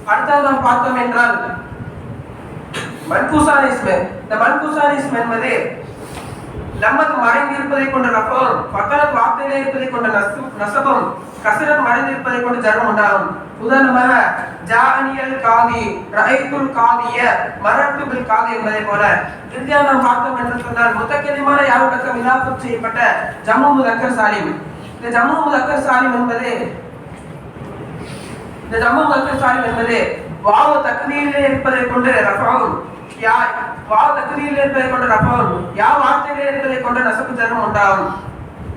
அடுத்தது நாம் பார்த்தோம் என்றால் மன்கூசான இஸ்ம். இந்த மன்கூசான இஸ்ம் என்பது லம்மத் மறைந்திருப்பதை கொண்ட ரஃபும் ஃபதலத் வாக்திலே இருப்பதை கொண்ட நஸபும் கஸரத் மறைந்திருப்பதை கொண்ட ஜர்ம் உண்டாகும். உதாரணமாக ஜாஅனியல் காதி ரஅய்துல் காதிய மரத்து பில் காதி என்பதை போல. இறுதியாக நாம் பார்த்தோம் என்று சொன்னால் முத்தக்கலிமான யாவின் பக்கம் இலாஃபத் செய்யப்பட்ட ஜமு முதக்கர் சாலிம். இந்த ஜமு முதக்கர் சாலிம் என்பது வாவு தக்தீரிலே இருப்பதை கொண்டு ரஃபும் யா வாவு தக்தீரிலே இருப்பதை கொண்டு ரஃபும் யா வாக்திலே இருப்பதை கொண்டு நஸபு ஜர்ம் உண்டாகும்.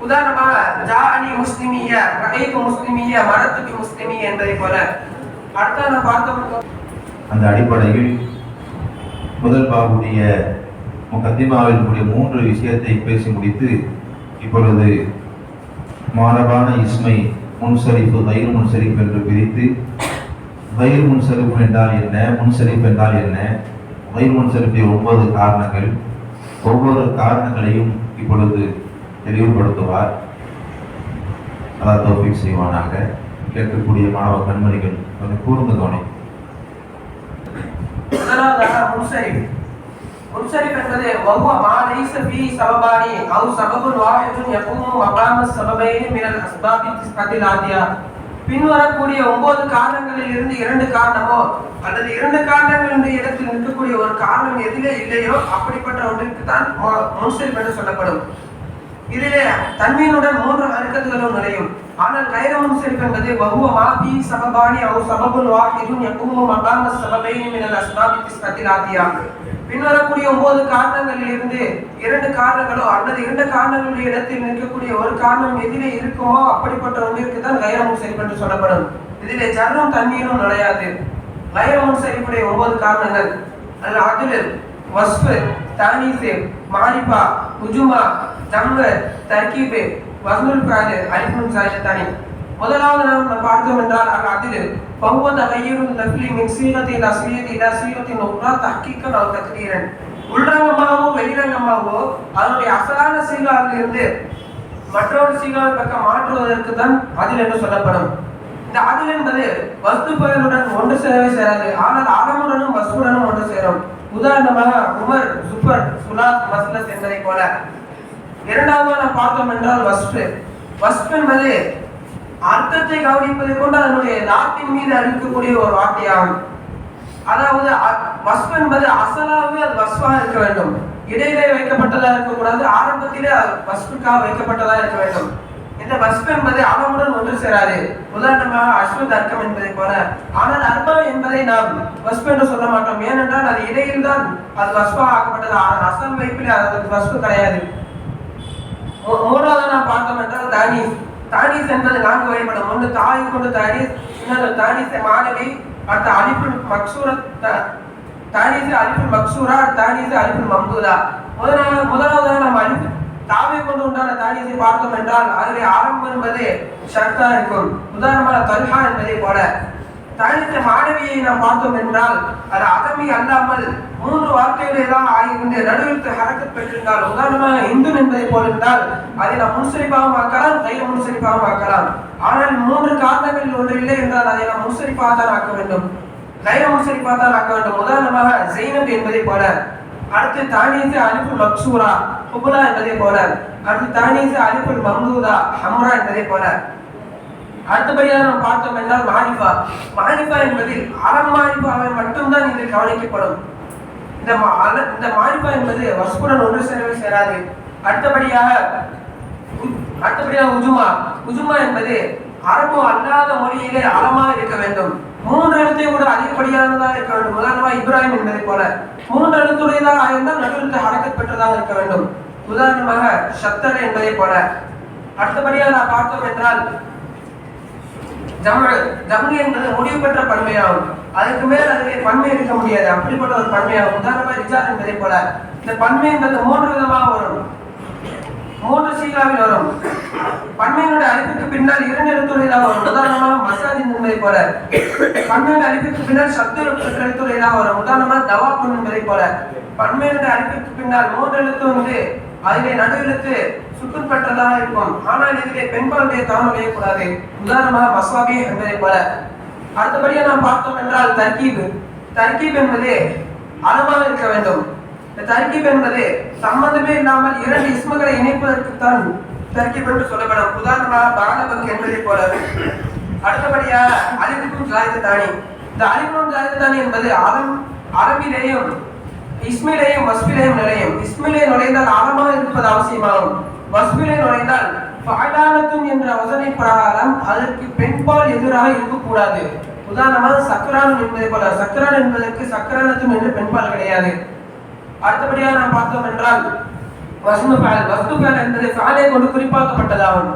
உதாரணமாக ஜாஅனி முஸ்லிமிய ரஅய்து முஸ்லிமிய மரத்து பி முஸ்லிமிய என்பதை போல. அடுத்து நாம் பார்த்தோம். அந்த அடிப்படையில் முதல் பாபுடைய முகத்திமாவில் கூடிய 3 விஷயத்தை பேசி முடித்து இப்பொழுது மாரபான இஸ்மை முன்சரிப்பு கைர் முன்சரிப்பு என்று பிரித்து கைர் முன்சரிப்பு என்றால் என்ன, முன்சரிப்பு என்றால் என்ன, கைர் முன்சரிப்பு 9 காரணங்கள், ஒவ்வொரு காரணங்களையும் இப்பொழுது தெளிவுபடுத்துவார். அல்லாஹ் தௌஃபீக் செய்வானாக. கேட்கக்கூடிய மாணவ கண்மணிகள் கொஞ்சம் கூர்ந்து கவனி. முன்சரிப் என்பது வஹுவ மா லைஸ ஃபீ சபபானி அவ் சபபுன் வாஹிதுன் யகுமு மகாம ஸபபைனி மினல் அஸ்பாபி திஸ்அத்தில் ஆதியா. பின்வரக்கூடிய 9 காரணங்களில் இருந்து 2 காரணமோ அல்லது 2 காரணங்களின் இடத்தில் நிற்கக்கூடிய ஒரு காரணம் எதிலே இல்லையோ அப்படிப்பட்ட ஒன்றிற்கு தான் முன்சரிப் என்று சொல்லப்படும். இதிலே தன்மீனுடன் 3 ஹர்கத்துகளும் நுழையும். ஆனால் கைர முன்சரிப் என்பது வஹுவ மா ஃபீ சபபானி அவ் சபபுன் வாஹிதுன் யகுமு மகாம ஸபபைனி மினல் அஸ்பாபி திஸ்அத்தில் ஆதியா. பின்வரக்கூடிய 9 காரணங்களில் இருந்து 2 காரணங்களோ அல்லது 2 காரணங்களுடைய இடத்தில் நிற்கக்கூடிய ஒரு காரணம் எதிலே இருக்குமோ அப்படிப்பட்ட ஒன்றிற்கு தான் கைர முன்சரிப் என்று சொல்லப்படும். இதிலே ஜர்ரும் தன்மீனும் நுழையாது. கைர முன்சரிப்புடைய 9 காரணங்கள் அல் அத்ல், வஸ்ஃப், தானீஸ், மாரிஃபா, உஜுமா, ஜம், தர்கீப், வஸ்னுல் ஃபாயில், அலிஃபுன் சாயிதத்தானி. முதலாவது நாம் பார்த்தோம் என்றால் அல் அத்ல் ஃபஹுவ தகய்யுருல் லஃப்லி மின் சீகத்தில் அஸ்லியத் இலா சீகத்தின் உக்ரா தஹ்கீகன் அவ் தக்ரீரன். உள்ரங்கமாகவோ வெளிரங்கமாகவோ அதனுடைய அசலான சீகாவில் இருந்து மற்றொரு சீகாவின் பக்கம் மாற்றுவதற்கு தான் அதில் என்று சொல்லப்படும். இந்த அதில் என்பது வஸ்து பெயருடன் ஒன்று சேரவே சேராது. ஆனால் ஆரமுடனும் வஸ்துடனும் ஒன்று சேரும். உதாரணமாக உமர், சுபர், சுலாத், மஸ்லஸ் என்பதை போல. இரண்டாவது நாம் பார்த்தோம் என்றால் வஸ்ஃப் என்பது அர்த்தத்தை கவனிப்பதை கொண்டு அதனுடைய நாட்டின் மீது அளிக்கக்கூடிய ஒரு வார்த்தையாகும். அதாவது வஸ்ஃப் என்பது அசலாகவே அது வஸ்ஃபாக இருக்க வேண்டும். இடையிலே வைக்கப்பட்டதா இருக்கக்கூடாது, ஆரம்பத்திலே வஸ்ஃபுக்காக வைக்கப்பட்டதா இருக்க வேண்டும். இந்த வஸ்ஃப் என்பது அளவுடன் ஒன்று சேராது. உதாரணமாக அஸ்வத் அர்க்கம் என்பதை போல. ஆனால் அர்பா என்பதை நாம் வஸ்ஃப் என்று சொல்ல மாட்டோம். ஏனென்றால் அது இடையில் தான் அது வஸ்ஃபாக ஆக்கப்பட்டது. ஆனால் அசல் வைப்பிலே அது வஸ்ஃப் கிடையாது. மூன்றாவது நாம் பார்த்தோம் என்றால் தானீஸ். தானீஸ் என்பது 4 வகைப்படும். ஒன்று தாய் கொண்டு தானீஸ், இன்னொரு தானீஸ் மாணவி, அடுத்த அலிஃபுல் மக்சூரா, தானீஸ் அலிஃபுல் மக்சூரா, தானீஸ் அலிஃபுல் மம்தூதா. முதலாவதாக நாம் அலிஃப் தாவை கொண்டு உண்டான தானீஸை பார்த்தோம் என்றால் அதிலே ஆரம்பம் என்பது ஷர்த்தா இருக்கும். உதாரணமாக தல்ஹா என்பதை போல. தானீஸ் மாணவியை நாம் பார்த்தோம் என்றால் அது அதமி அல்லாமல் 3 வார்த்தைகள் ஏதாவது ஆகியிருந்து நடுவில் ஹரக்கத் பெற்றிருந்தால், உதாரணமாக இந்துன் என்பதை போல் இருந்தால் அதை நாம் முன்சரிப்பாகவும் ஆக்கலாம், கைர முன்சரிப்பாகவும் ஆக்கலாம். ஆனால் 3 காரணங்களில் ஒன்று இல்லை என்றால் அதை நாம் முன்சரிப்பாக தான் ஆக்க வேண்டும், கைர முன்சரிப்பாக தான் ஆக்க வேண்டும். உதாரணமாக ஜெய்னப் என்பதை போல. அடுத்து தானீஸ் அலிஃபுல் மக்சூரா, குபுலா என்பதை போல. அடுத்து தானீஸ் அலிஃபுல் மம்தூதா, ஹம்ரா என்பதை போல. அடுத்தபடியாக நாம் பார்த்தோம் என்றால் மாரிஃபா என்பதில் அறம் மாரிஃபாவை மட்டும்தான் இதில் கவனிக்கப்படும். இந்த மாரிஃபா என்பது வஸ்ஃபுடன் ஒன்று சேரவே சேராது. அடுத்தபடியாக அடுத்தபடியாக உஜுமா. உஜுமா என்பது அரபு அல்லாத மொழியிலே அலமாக இருக்க வேண்டும். 3 எழுத்தை கூட அதிகப்படியானதாக இருக்க வேண்டும். உதாரணமாக இப்ராஹிம் என்பதை போல 3 எழுத்துடையதாக இருந்தால் நடுவெழுத்து ஹரக்கத் பெற்றதாக இருக்க வேண்டும். உதாரணமாக ஷத்தர் என்பதை போல. அடுத்தபடியாக நான் பார்த்தோம் என்றால் ஜம்னு என்பது முடிவு பெற்ற பன்மையாகும். அதுக்கு மேல் அதிலே பன்மை இருக்க முடியாது, அப்படிப்பட்ட ஒரு பன்மையாகும். உதாரணமாக ரிஜால் என்பதை போல இந்த பன்மை என்பது 3 விதமாக வரும், 3 சீகாவில் வரும். பன்மையினுடைய அழிப்புக்கு பின்னால் 2 எழுத்துடையதாக வரும். உதாரணமாக மசாஜின் என்பதை போல பன்மையுடைய அழிப்புக்கு பின்னால் சப்த எழுத்துடையதாக வரும். உதாரணமாக தவாப்புன் என்பதை போல பன்மையுடைய அழிப்புக்கு பின்னால் 3 எழுத்து வந்து அதிலே நடு எழுத்து சுக்குன் பெற்றதாக இருக்கும். ஆனால் இதிலே பெண்களுடைய தான் நுழையக்கூடாது. உதாரணமாக மஸ்வாபி என்பதை போல. அடுத்தபடியாக நாம் பார்த்தோம் என்றால் தர்கீப். தர்கீப் என்பது அளவாக இருக்க வேண்டும். இந்த தர்கீப் என்பது சம்பந்தமே இல்லாமல் 2 இஸ்முகளை இணைப்பதற்குத்தான் தர்கீப் என்று சொல்லப்படும். உதாரணமாக பாலபக் என்பதை போல. அடுத்தபடியாக அலிஃபுன் ஜாயிதத்தானி. இந்த அலிஃபுன் ஜாயிதத்தானி என்பது அரபிலேயும் இஸ்மிலேயும் வஸ்பிலேயும் நுழையும். இஸ்மிலே நுழைந்தால் ஆழமாக இருப்பது அவசியமாகும். வஸ்பிலே நுழைந்தால் ஃபஅலானத்துன் என்ற வசனை பிரகாரம் அதற்கு பெண்பால் எதிராக இருக்கக்கூடாது. உதாரணமாக சக்ரான் என்பதை போல சக்ரான் என்பதற்கு சக்ரானத்துன் என்று பெண்பால் கிடையாது. அடுத்தபடியாக நாம் பார்த்தோம் என்றால் வஸ்துஃபால் என்பது ஃபாலை கொண்டு குறிப்பாக்கப்பட்டதாகும்.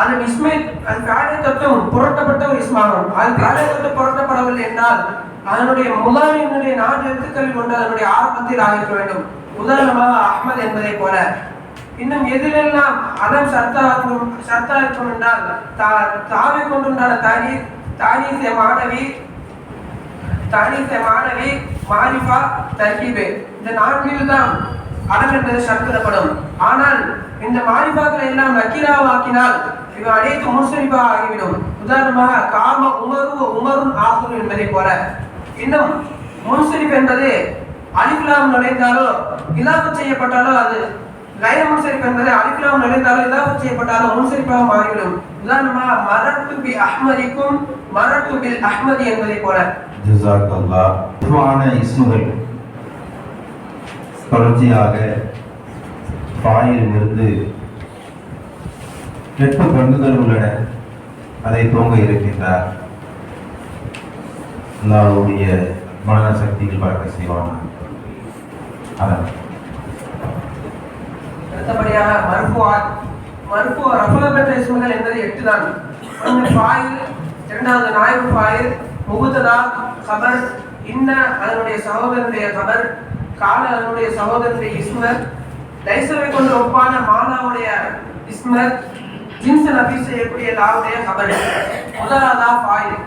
அது இஸ்மை அது ஃபாலை தொட்டும் புரட்டப்பட்ட ஒரு இஸ்மாகும். அது ஃபாலை தொட்டு புரட்டப்படவில்லை என்றால் அதனுடைய முதாரியினுடைய 4 எழுத்துக்களில் கொண்டு அதனுடைய ஆரம்பத்தில் ஆகிக்க வேண்டும். உதாரணமாக அஹ்மத் என்பதை போல. இன்னும் எதிலெல்லாம் அதம் சர்த்தா இருக்கும் என்றால் தாவை கொண்டுண்டான தானீஸே மாணவி மாரிஃபா தர்கீபு. இந்த 4 தான் அடம் என்பது சர்த்தப்படும். ஆனால் இந்த மாரிஃபாக்களை எல்லாம் நக்கீராவாக்கினால் இவை அனைத்து முன்சரிஃபா ஆகிவிடும். உதாரணமாக காம உமரும் ஆகுரு என்பதை போல. இன்னும் முன்சரிஃப் என்பது அலிஃப்லாம் நுழைந்தாலோ இலாஃபத் செய்யப்பட்டாலோ அது கைர முன்சரிஃப் என்பது அலிஃப்லாம் நுழைந்தாலோ இலாஃபத் செய்யப்பட்டாலோ முன்சரிஃபாக மாறிவிடும். உதாரணமாக மரத்து பி அஹ்மதிக்கும் மரத்து பில் அஹ்மதி என்பதை போல. ஜஸாக்கல்லாஹ். பொதுவான இஸ்முகள் தொடர்ச்சியாக பாயிலிருந்து 8 பங்குகள் உள்ளன. அதை துவங்க இருக்கின்றார். அல்லாஹ்வுடைய மன சக்திகள் பறக்க செய்வான். அடுத்தபடியாக மர்ஃபு ரஃபா பெற்ற இஸ்முகள் என்பது 8 தான். ஒன்று ஃபாயில், இரண்டாவது நாயிபு ஃபாயில், முபத்ததா கபர், இன்ன அதனுடைய சகோதரனுடைய கபர், கால அதனுடைய சகோதரனுடைய இஸ்மர், லைசவை கொண்டு ஒப்பான மாலாவுடைய இஸ்மர், ஜின்ஸ் நபி செய்யக்கூடிய லாவுடைய கபர். முதலாவதா ஃபாயில்.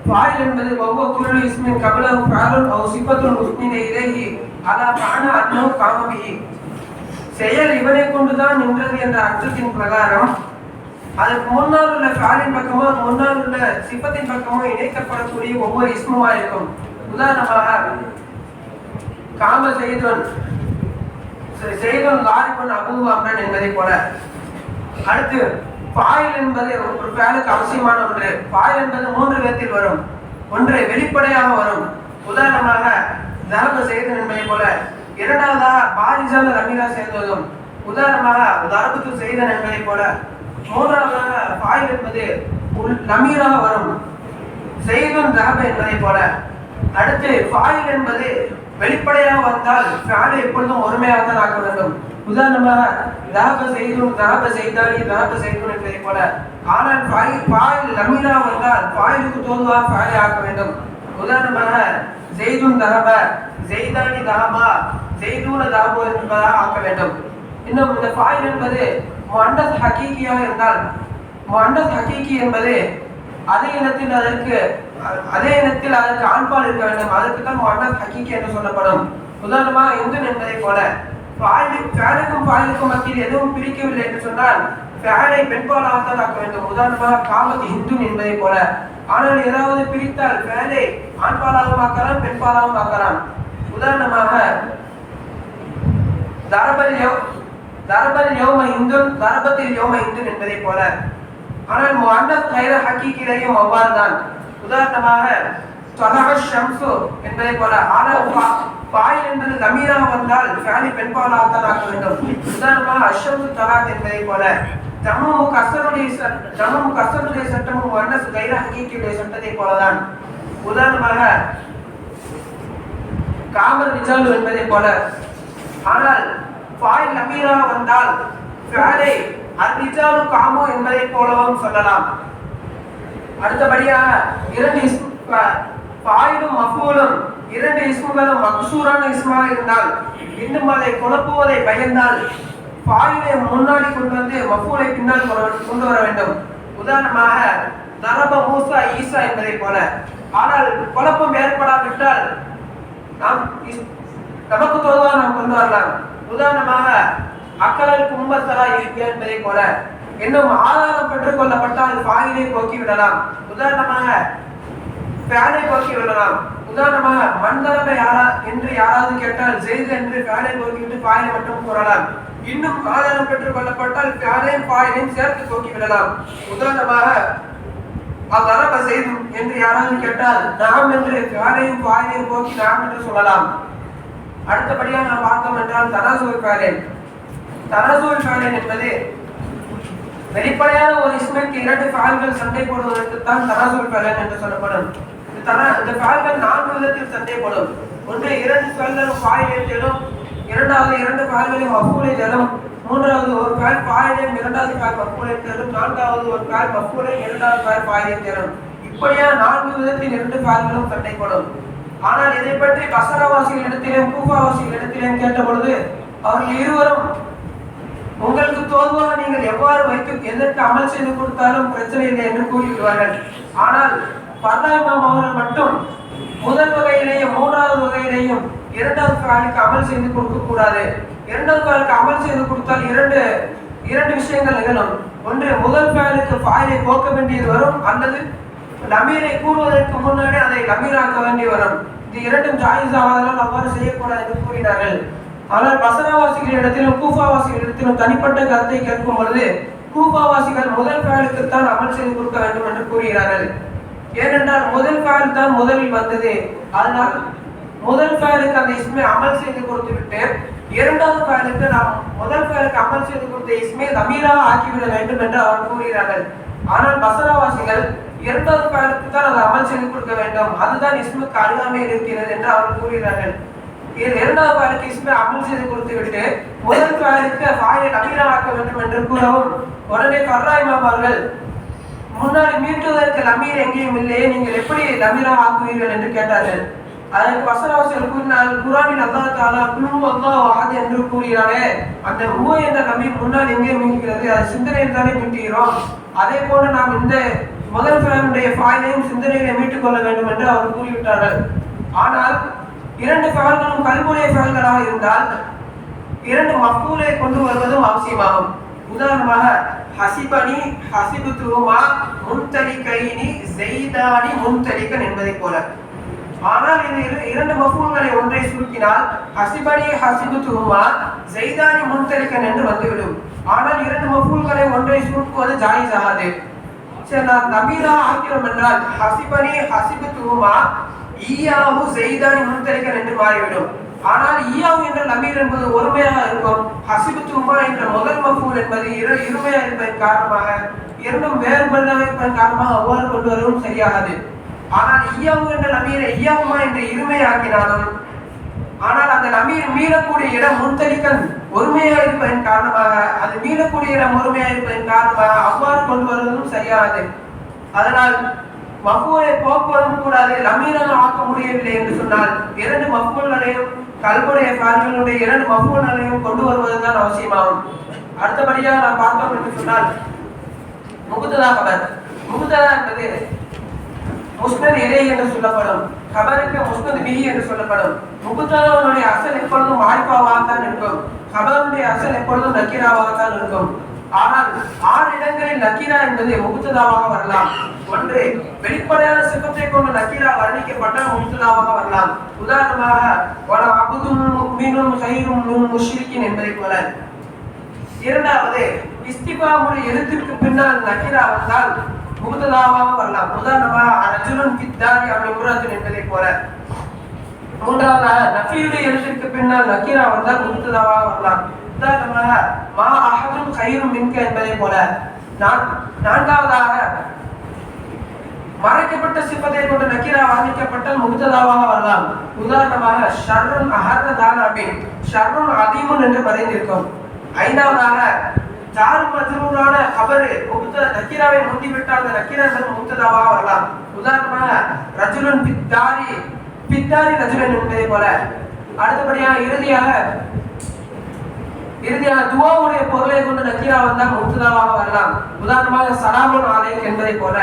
ஃபாயில் என்பது ஒவ்வொரு குழு இஸ்மின் கபலஹு ஃபஅலுன் அவ் சிஃபத்துன் முஸ்னித இலைஹி அலா மஅனா அன்னஹு காம பிஹி. செயல் இவனை கொண்டுதான் நின்றது என்ற அர்த்தத்தின் பிரகாரம் அதற்கு முன்னால் உள்ள ஃபாலின் பக்கமோ முன்னால் உள்ள சிஃபத்தின் பக்கமோ இணைக்கப்படக்கூடிய ஒவ்வொரு இஸ்முமா இருக்கும். உதாரணமாக காம செய்துன் லாரிபன் அபூ அம்ரன் என்பதை போல. அடுத்து ஃபாயில் என்பது ஒரு ஃபாலுக்கு அவசியமான ஒன்று. ஃபாயில் என்பது 3 விதத்தில் வரும். ஒன்று வெளிப்படையாக வரும். உதாரணமாக தஹப செய்தன் என்பதை போல. இரண்டாவதாக பாரிசான ரமீரா சேர்ந்ததும். உதாரணமாக தரபத்து செய்தன் என்பதை போல. மூன்றாவதாக ஃபாயில் என்பது நமீராக வரும். செய்துன் தஹப என்பதை போல. அடுத்து ஃபாயில் என்பது வெளிப்படையாக வந்தால் ஃபாலை எப்பொழுதும் ஒருமையாக தான் ஆக்க வேண்டும். உதாரணமாக தஹப செய்துன் தஹப செய்தானி தஹப செய்துன் என்பதை போல. ஆனால் ஃபாயில் நமீரா வந்தால் ஃபாயிலுக்கு தோதுவாக ஃபாலை ஆக்க வேண்டும். உதாரணமாக ஜெய்துன் தஹப ஜெய்தானி தஹபா ஜெய்தூன தஹபு என்பதாக ஆக்க வேண்டும். இன்னும் இந்த ஃபாயில் என்பது முஅன்னஸ் ஹகீகியாக இருந்தால் முஅன்னஸ் ஹகீகி என்பது அதே இனத்தில் அதற்கு ஆண்பால் இருக்க வேண்டும். அதற்கு தான் முஅன்னஸ் ஹகீகி என்று சொல்லப்படும். உதாரணமாக இந்துன் என்பதை போல. ஃபாயிலுக்கும் ஃபாயிலுக்கும் மத்தியில் எதுவும் பிரிக்கவில்லை என்று சொன்னால் ஃபாலை பெண்பாலாக தான் ஆக்க வேண்டும். உதாரணமாக காமத் இந்துன் என்பதை போல. ஆனால் ஏதாவது பிரித்தால் ஃபாலை ஆண்பாலாகவும் ஆக்கலாம் பெண்பாலாகவும் ஆக்கலாம். உதாரணமாக தரபல் யௌம இந்துன் தரபத்தில் யௌம இந்துன் என்பதை போல. ஆனால் முஅன்னஸ் கைர ஹகீகிலையும் அவ்வாறு தான். உதாரணமாக தலஹ ஷம்சு என்பதை போல. ஆனால் ஃபாயில் என்பது லமீரா வந்தால் ஃபேலி பெண்பாலாக ஆக்க வேண்டும். உதாரணமாக அஷம்சு தலாத் என்பதை போல. ஜம்மு கஸ்ருடைய சட்டமும் வன்னஸ் கைர ஹகீகியுடைய சட்டத்தை போலதான். உதாரணமாக காமர் ரிஜாலு என்பதை போல. ஆனால் ஃபாயில் லமீரா வந்தால் ஃபேலை அர்ரிஜாலு காமு என்பதை போலவும் சொல்லலாம். அடுத்தபடியாக இரண்டு ஃபாயிலும் மஃபூலும் இரண்டு இஸ்முகளும் மக்சூரான இஸ்மாக இருந்தால் இன்னும் அதை குழப்புவதை பயந்தால் ஃபாயிலை முன்னாடி கொண்டு வந்து மஃபூலை பின்னால் கொண்டு வர வேண்டும். உதாரணமாக தரப மூசா ஈசா என்பதை போல. ஆனால் குழப்பம் ஏற்படாவிட்டால் நமக்கு தோதுவா நாம் கொண்டு வரலாம். உதாரணமாக அக்கலல் கும்பத்தரா என்பதை போல. இன்னும் ஆதாரம் பெற்றுக் கொள்ளப்பட்டால் ஃபாயிலை போக்கி விடலாம். உதாரணமாக ஃபேலை போக்கி விடலாம். உதாரணமாக மன்தரபை என்று யாராவது கேட்டால் ஜெயித் என்று ஃபேலை போக்கிவிட்டு ஃபாயிலை மட்டும் கூறலாம். இன்னும் ஆதாரம் பெற்றுக் கொள்ளப்பட்டால் ஃபேலையும் ஃபாயிலையும் சேர்த்து போக்கி விடலாம். உதாரணமாக அலரப ஜெயித் என்று யாராவது கேட்டால் நாம் என்று ஃபேலையும் ஃபாயிலையும் போக்கி நாம் என்று சொல்லலாம். அடுத்தபடியாக நாம் பார்த்தோம் என்றால் தனாசுல் ஃபேலைன். தனாசுல் ஃபேலைன் என்பது வெளிப்படையான ஒரு இஸ்மிற்கு இரண்டு ஃபேல்கள் சண்டை போடுவதற்கு தான் தனாசுல் ஃபேலைன் என்று சொல்லப்படும். இந்த ஃபேல்கள் நான்கு விதத்தில் சண்டை போடும். ஒன்று இரண்டு ஃபேல்களும் ஃபாயிலை தேடும், இரண்டாவது இரண்டு ஃபேல்களையும் மஃபூலை தேடும், மூன்றாவது ஒரு ஃபேல் ஃபாயிலையும் இரண்டாவது ஃபேல் மஃபூலை தேடும், நான்காவது ஒரு ஃபேல் மஃபூலை இரண்டாவது ஃபேல் ஃபாயிலை தேடும். இப்படியா நான்கு விதத்தில் இரண்டு ஃபேல்களும் சண்டை போடும். ஆனால் இதை பற்றி பசராவாசிகளிடத்திலும் கூஃபாவாசிகளிடத்திலும் கேட்ட பொழுது அவர்கள் இருவரும் உங்களுக்கு தோதுவாக நீங்கள் எவ்வாறு வைத்து எதற்கு அமல் செய்து கொடுத்தாலும் பிரச்சனை இல்லை என்று கூறிவிடுவார்கள். ஆனால் பர்தாயிமாம் அவர்கள் மட்டும் முதல் வகையிலேயும் மூன்றாவது வகையிலேயும் இரண்டாவது ஃபேலுக்கு அமல் செய்து கொடுக்க கூடாது. இரண்டாவது ஃபேலுக்கு அமல் செய்து கொடுத்தால் இரண்டு விஷயங்கள் நிகழும். ஒன்று முதல் ஃபேலுக்கு ஃபாயிலை போக்க வேண்டியது வரும், அல்லது லமீரை கூறுவதற்கு முன்னாடி அதை லமீராக்க வேண்டி வரும். இது இரண்டும் ஜாயிஸ் ஆவதால் அவ்வாறு செய்யக்கூடாது என்று கூறினார்கள். ஆனால் பசராவாசிகளிடத்திலும் கூஃபாவாசிகளிடத்திலும் தனிப்பட்ட கருத்தை கேட்கும் பொழுது கூஃபாவாசிகள் முதல் ஃபேலுக்குத்தான் அமல் செய்து கொடுக்க வேண்டும் என்று கூறுகிறார்கள். ஏனென்றால் முதல் ஃபேல் தான் முதலில் வந்தது. அதனால் முதல் ஃபேலுக்கு அந்த இஸ்மை அமல் செய்து கொடுத்து விட்டு இரண்டாவது ஃபேலுக்கு நாம் முதல் ஃபேலுக்கு அமல் செய்து கொடுத்த இஸ்மை லமீராக ஆக்கிவிட வேண்டும் என்று அவர் கூறுகிறார்கள். ஆனால் பசராவாசிகள் இரண்டாவது ஃபேலுக்கு தான் அதை அமல் செய்து கொடுக்க வேண்டும், அதுதான் இஸ்முக்கு அருகாமையில் இருக்கிறது என்று அவர் கூறுகிறார்கள். இரண்டாவது ஃபேலுக்கு இஸ்மை அமல் செய்து கொடுத்து விட்டு முதல் ஃபேலுக்கு ஃபாயிலை லமீரா ஆக்க வேண்டும் என்று கூறவும் உடனே பர்ராயிமாம் அவர்கள் முன்னாடி மீட்டுவதற்கு லமீர் எங்கேயும் இல்லையே, நீங்கள் எப்படி லமீரா ஆக்குவீர்கள் என்று கேட்டார்கள். அதற்கு வசனவாசிகள் கூறினால் குர்ஆனில் அல்லாஹ் தஆலா குல் அல்லாஹு அஹத் என்று கூறுகிறாரே, அந்த ஹுவ என்ற லமீர் முன்னால் எங்கே மீட்கிறது, அது சிந்தனையில் தானே மீட்டுகிறோம். அதே போல நாம் இந்த முதல் ஃபேலுடைய ஃபாயிலையும் சிந்தனையிலே மீட்டுக் கொள்ள வேண்டும் என்று அவர் கூறிவிட்டார்கள். ஆனால் இரண்டு ஃபேல்களும் கல்புடைய ஃபேல்களாக இருந்தால் இரண்டு மஃபூலை கொண்டு வருவதும் அவசியமாகும். உதாரணமாக ஹசிபனி ஹசிபுதுமா முன்தலிகைனி ஸைதானி முன்தலிகன் என்பதை போல. ஆனால் இந்த இரண்டு மஃபூல்களை ஒன்றை சுருக்கினால் ஹசிபனி ஹசிபுதுமா ஸைதானி முன்தலிகன் என்று வந்துவிடும். ஆனால் இரண்டு மஃபூல்களை ஒன்றை சுருக்குவது ஜாயிஸ் ஆகாது. சரி, நான் லமீரா ஆக்கிறோம் என்றால் ஹசிபனி ஹசிபுதுமா ஈயாஹு ஸைதானி முன்தலிகன் என்று மாறிவிடும். ஆனால் ஈயாஹு என்ற லமீர் என்பது ஒருமையாக இருக்கும். ஹசிபுத்துமா என்ற முதல் மஃபூல் என்பது இருமையாக இருப்பதன் காரணமாக இரண்டும் வேறுபட்டதாக இருப்பதன் காரணமாக அவ்வாறு கொண்டு வரவும் சரியாகாது. ஆனால் ஈயாஹு என்ற லமீரை ஈயாஹுமா என்ற இருமையாக்கினாலும் ஆனால் அந்த லமீர் மீளக்கூடிய இடம் முன்தலிகன் ஒருமையாக இருப்பதன் காரணமாக அது மீளக்கூடிய இடம் ஒருமையாக இருப்பதன் காரணமாக அவ்வாறு கொண்டு வருவதும் சரியாகாது. அதனால் மஃபூலை போக்குவதும் கூடாது, லமீராக ஆக்க முடியவில்லை என்று சொன்னால் இரண்டு மஃபூல்களையும் கல்புடைய ஃபேல்களுடைய இரண்டு மஃபூல்களையும் கொண்டு வருவதுதான் அவசியமாகும். அடுத்தபடியாக நாம் பார்த்தோம் என்று சொன்னால் முகுத்ததா கபர். முகுத்ததா என்பது முஸ்னத் இலைஹி என்று சொல்லப்படும், கபருக்கு முஸ்னத் பிஹி என்று சொல்லப்படும். முகுத்ததாவுடைய அசல் எப்பொழுதும் மாரிஃபாவாகத்தான் இருக்கும், கபருடைய அசல் எப்பொழுதும் நக்கீராவாகத்தான் இருக்கும். ஆனால் 6 இடங்களில் நக்கீரா என்பது முகுத்ததாவாக வரலாம். ஒன்று வெளிப்படையான சிஃபத்தை கொண்டு நக்கீரா வர்ணிக்கப்பட்டால் முகுத்ததாவாக வரலாம். உதாரணமாக வல அபுதும் முஃமினும் கைரும் மின் முஷ்ரிக்கின் என்பதை போல. இரண்டாவது இஸ்திஃபாமுடைய எழுத்திற்கு பின்னால் நக்கீரா வந்தால் முபத்ததாவாக வரலாம். உதாரணமாக ரஜுலுன் ஃபித்தாரி அவ் இம்ராத்துன் என்பதை போல. மூன்றாவதாக நஃபியுடைய எழுத்திற்கு பின்னால் நக்கீரா வந்தால் முபத்ததாவாக வரலாம். உதாரணமாக மா அஹதுன் கைரும் மின்க என்பதை போல. நான்காவதாக மறைக்கப்பட்ட சிஃபத்தை கொண்ட நக்கீரா வர்ணிக்கப்பட்டால் முபத்ததாவாக வரலாம். உதாரணமாக ஷர்ருன் அஹததான பின் ஷர்ருன் அதீமுன் என்று மறைந்திருக்கும். ஐந்தாவதாக ஜார் மஜ்ரூரான கபர் நக்கீராவை முந்திவிட்டால் அந்த நக்கீரா என்பது முபத்ததாவாக வரலாம். உதாரணமாக ரஜுலுன் ஃபித்தாரி ரஜுலன் என்பதை போல. அடுத்தபடியாக இறுதியாக துஆவுடைய பொருளை கொண்டு நக்கீரா வந்தால் முபத்ததாவாக வரலாம். உதாரணமாக ஸலாமுன் அலைக் என்பதை போல.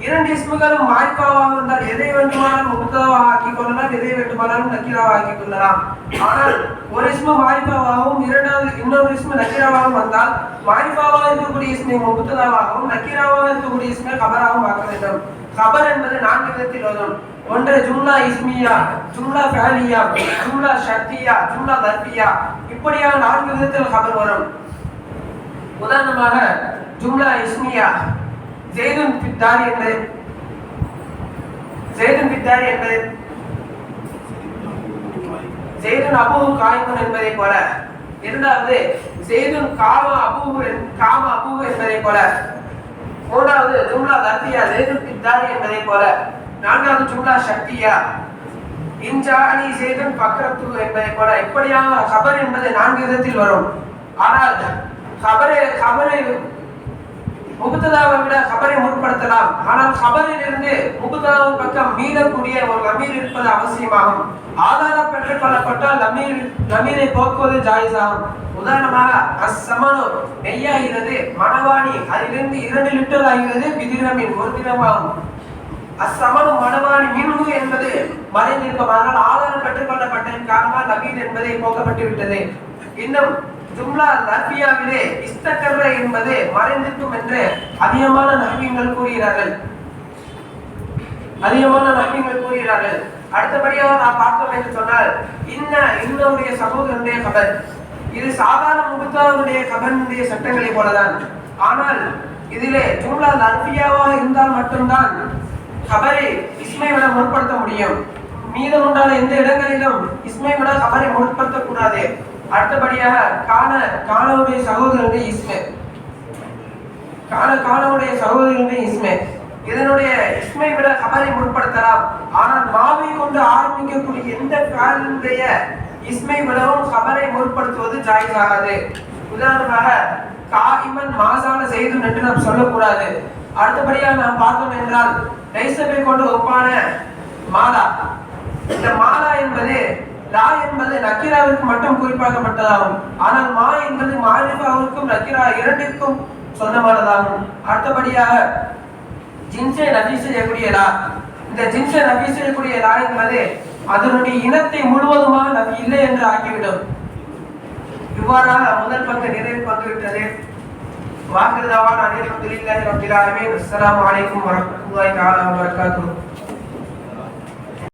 இரண்டு இஸ்முகளும் மாரிஃபாவாக வந்தால் எதை வேண்டுமானாலும் முபத்ததாவாக ஆக்கிக் கொள்ளலாம், எதை வேண்டுமானாலும் நக்கீராவாக ஆக்கிக் கொள்ளலாம். ஆனால் ஒரு இஸ்மு மாரிஃபாவாகவும் இன்னொரு இஸ்மு நக்கீராவாகவும் வந்தால் மாரிஃபாவாக இருக்கக்கூடிய இஸ்மை முபத்ததாவாகவும் நக்கீராவாக இருக்கக்கூடிய இஸ்மை கபராகவும் ஆக்க வேண்டும். கபர் என்பது 4 விதத்தில் வரும். ஒன்று ஜும்லா இஸ்மியா, ஜும்லா ஃபஅலியா, ஜும்லா ஷர்தியா, ஜும்லா தர்பியா. இப்படியாக 4 விதத்தில் கபர் வரும். உதாரணமாக ஜும்லா இஸ்மியா ஜெய்துன் ஃபித்தாரி என்பது ஜெய்துன் அபூஹு காயிமுன் என்பதை போல. இரண்டாவது ஜெய்துன் காமா அபூஹு என்பதை போல. மூன்றாவது ஜும்லா தர்பியா ஜெய்துன் ஃபித்தாரி என்பதை போல. நான்காவது ஜும்லா ஷர்தியா இன்ஜானி ஜெய்துன் ஃபக்ரத்து என்பதை போல. இப்படியாக கபர் என்பது 4 விதத்தில் வரும். ஆனால் கபரை முபத்ததாவை விட கபரை முற்படுத்தலாம். ஆனால் கபரில் இருந்து முபத்ததாவின் பக்கம் மீளக்கூடிய ஒரு லமீர் இருப்பது அவசியமாகும். ஆதாரம் பெற்றுக் கொள்ளப்பட்டால் லமீரை போக்குவது ஜாயிஸாகும். உதாரணமாக அஸ்ஸமனு நெய்யாகிறது, மணவாணி அதிலிருந்து 2 லிட்டர் ஆகிறது, பிதிரமின் 1 திரமாகும். அஸ்ஸமனு மணவாணி மின்ஹு என்பது மறைந்திருக்கும். ஆனால் ஆதாரம் பெற்றுக் கொள்ளப்பட்டதன் காரணமாக லமீர் என்பதை போக்கப்பட்டு விட்டது. இன்னும் ஜும்லா தர்பியாவிலே இஸ்தகர்ர என்பது மறைந்திருக்கும் என்று அதிகமான நஹ்விகள் கூறுகிறார்கள். அடுத்தபடியாக நாம் பார்த்தோம் என்று சொன்னால் இன்னொருடைய சகோதரனுடைய கபர். இது சாதாரண முபத்ததாவுடைய கபருடைய சட்டங்களை போலதான். ஆனால் இதிலே ஜும்லா தர்பியாவாக இருந்தால் மட்டும்தான் கபரை இஸ்மை விட முற்படுத்த முடியும். மீதம் உண்டான எந்த இடங்களிலும் இஸ்மை விட கபரை முற்படுத்தக்கூடாது. அடுத்தபடியாக கானவுடைய சகோதரனுடைய இஸ்மே இதனுடைய இஸ்மை விட கபரை முற்படுத்தலாம். ஆனால் மாவை கொண்டு ஆரம்பிக்கக்கூடிய எந்த காலினுடைய இஸ்மை விடவும் கபரை முற்படுத்துவது ஜாயிஸ் ஆகாது. உதாரணமாக காயிமன் மாசான செய்து என்று நாம் சொல்லக்கூடாது. அடுத்தபடியாக நாம் பார்த்தோம் என்றால் லைசபை கொண்டு ஒப்பான மாலா. இந்த மாலா என்பது லா என்பது நக்கீராவிற்கு மட்டும் குறிப்பாக்கப்பட்டதாகும். ஆனால் மா என்பது மாரிஃபாவிற்கும் நக்கீரா இரண்டிற்கும் சொந்தமானதாகும். அடுத்தபடியாக ஜின்ஸை நபி செய்யக்கூடிய லா. இந்த ஜின்ஸை நபி செய்யக்கூடிய லா என்பது அதனுடைய இனத்தை முழுவதுமாக நபி இல்லை என்று ஆக்கிவிடும். இவ்வாறாக முதல் பங்கு நிறைவு வந்துவிட்டது. வாக்குறுதிவான அல்ஹம்துலில்லாஹி ரப்பில் ஆலமீன். அஸ்ஸலாமு அலைக்கும் வரஹ்மத்துல்லாஹி தஆலா வபரகாத்துஹு.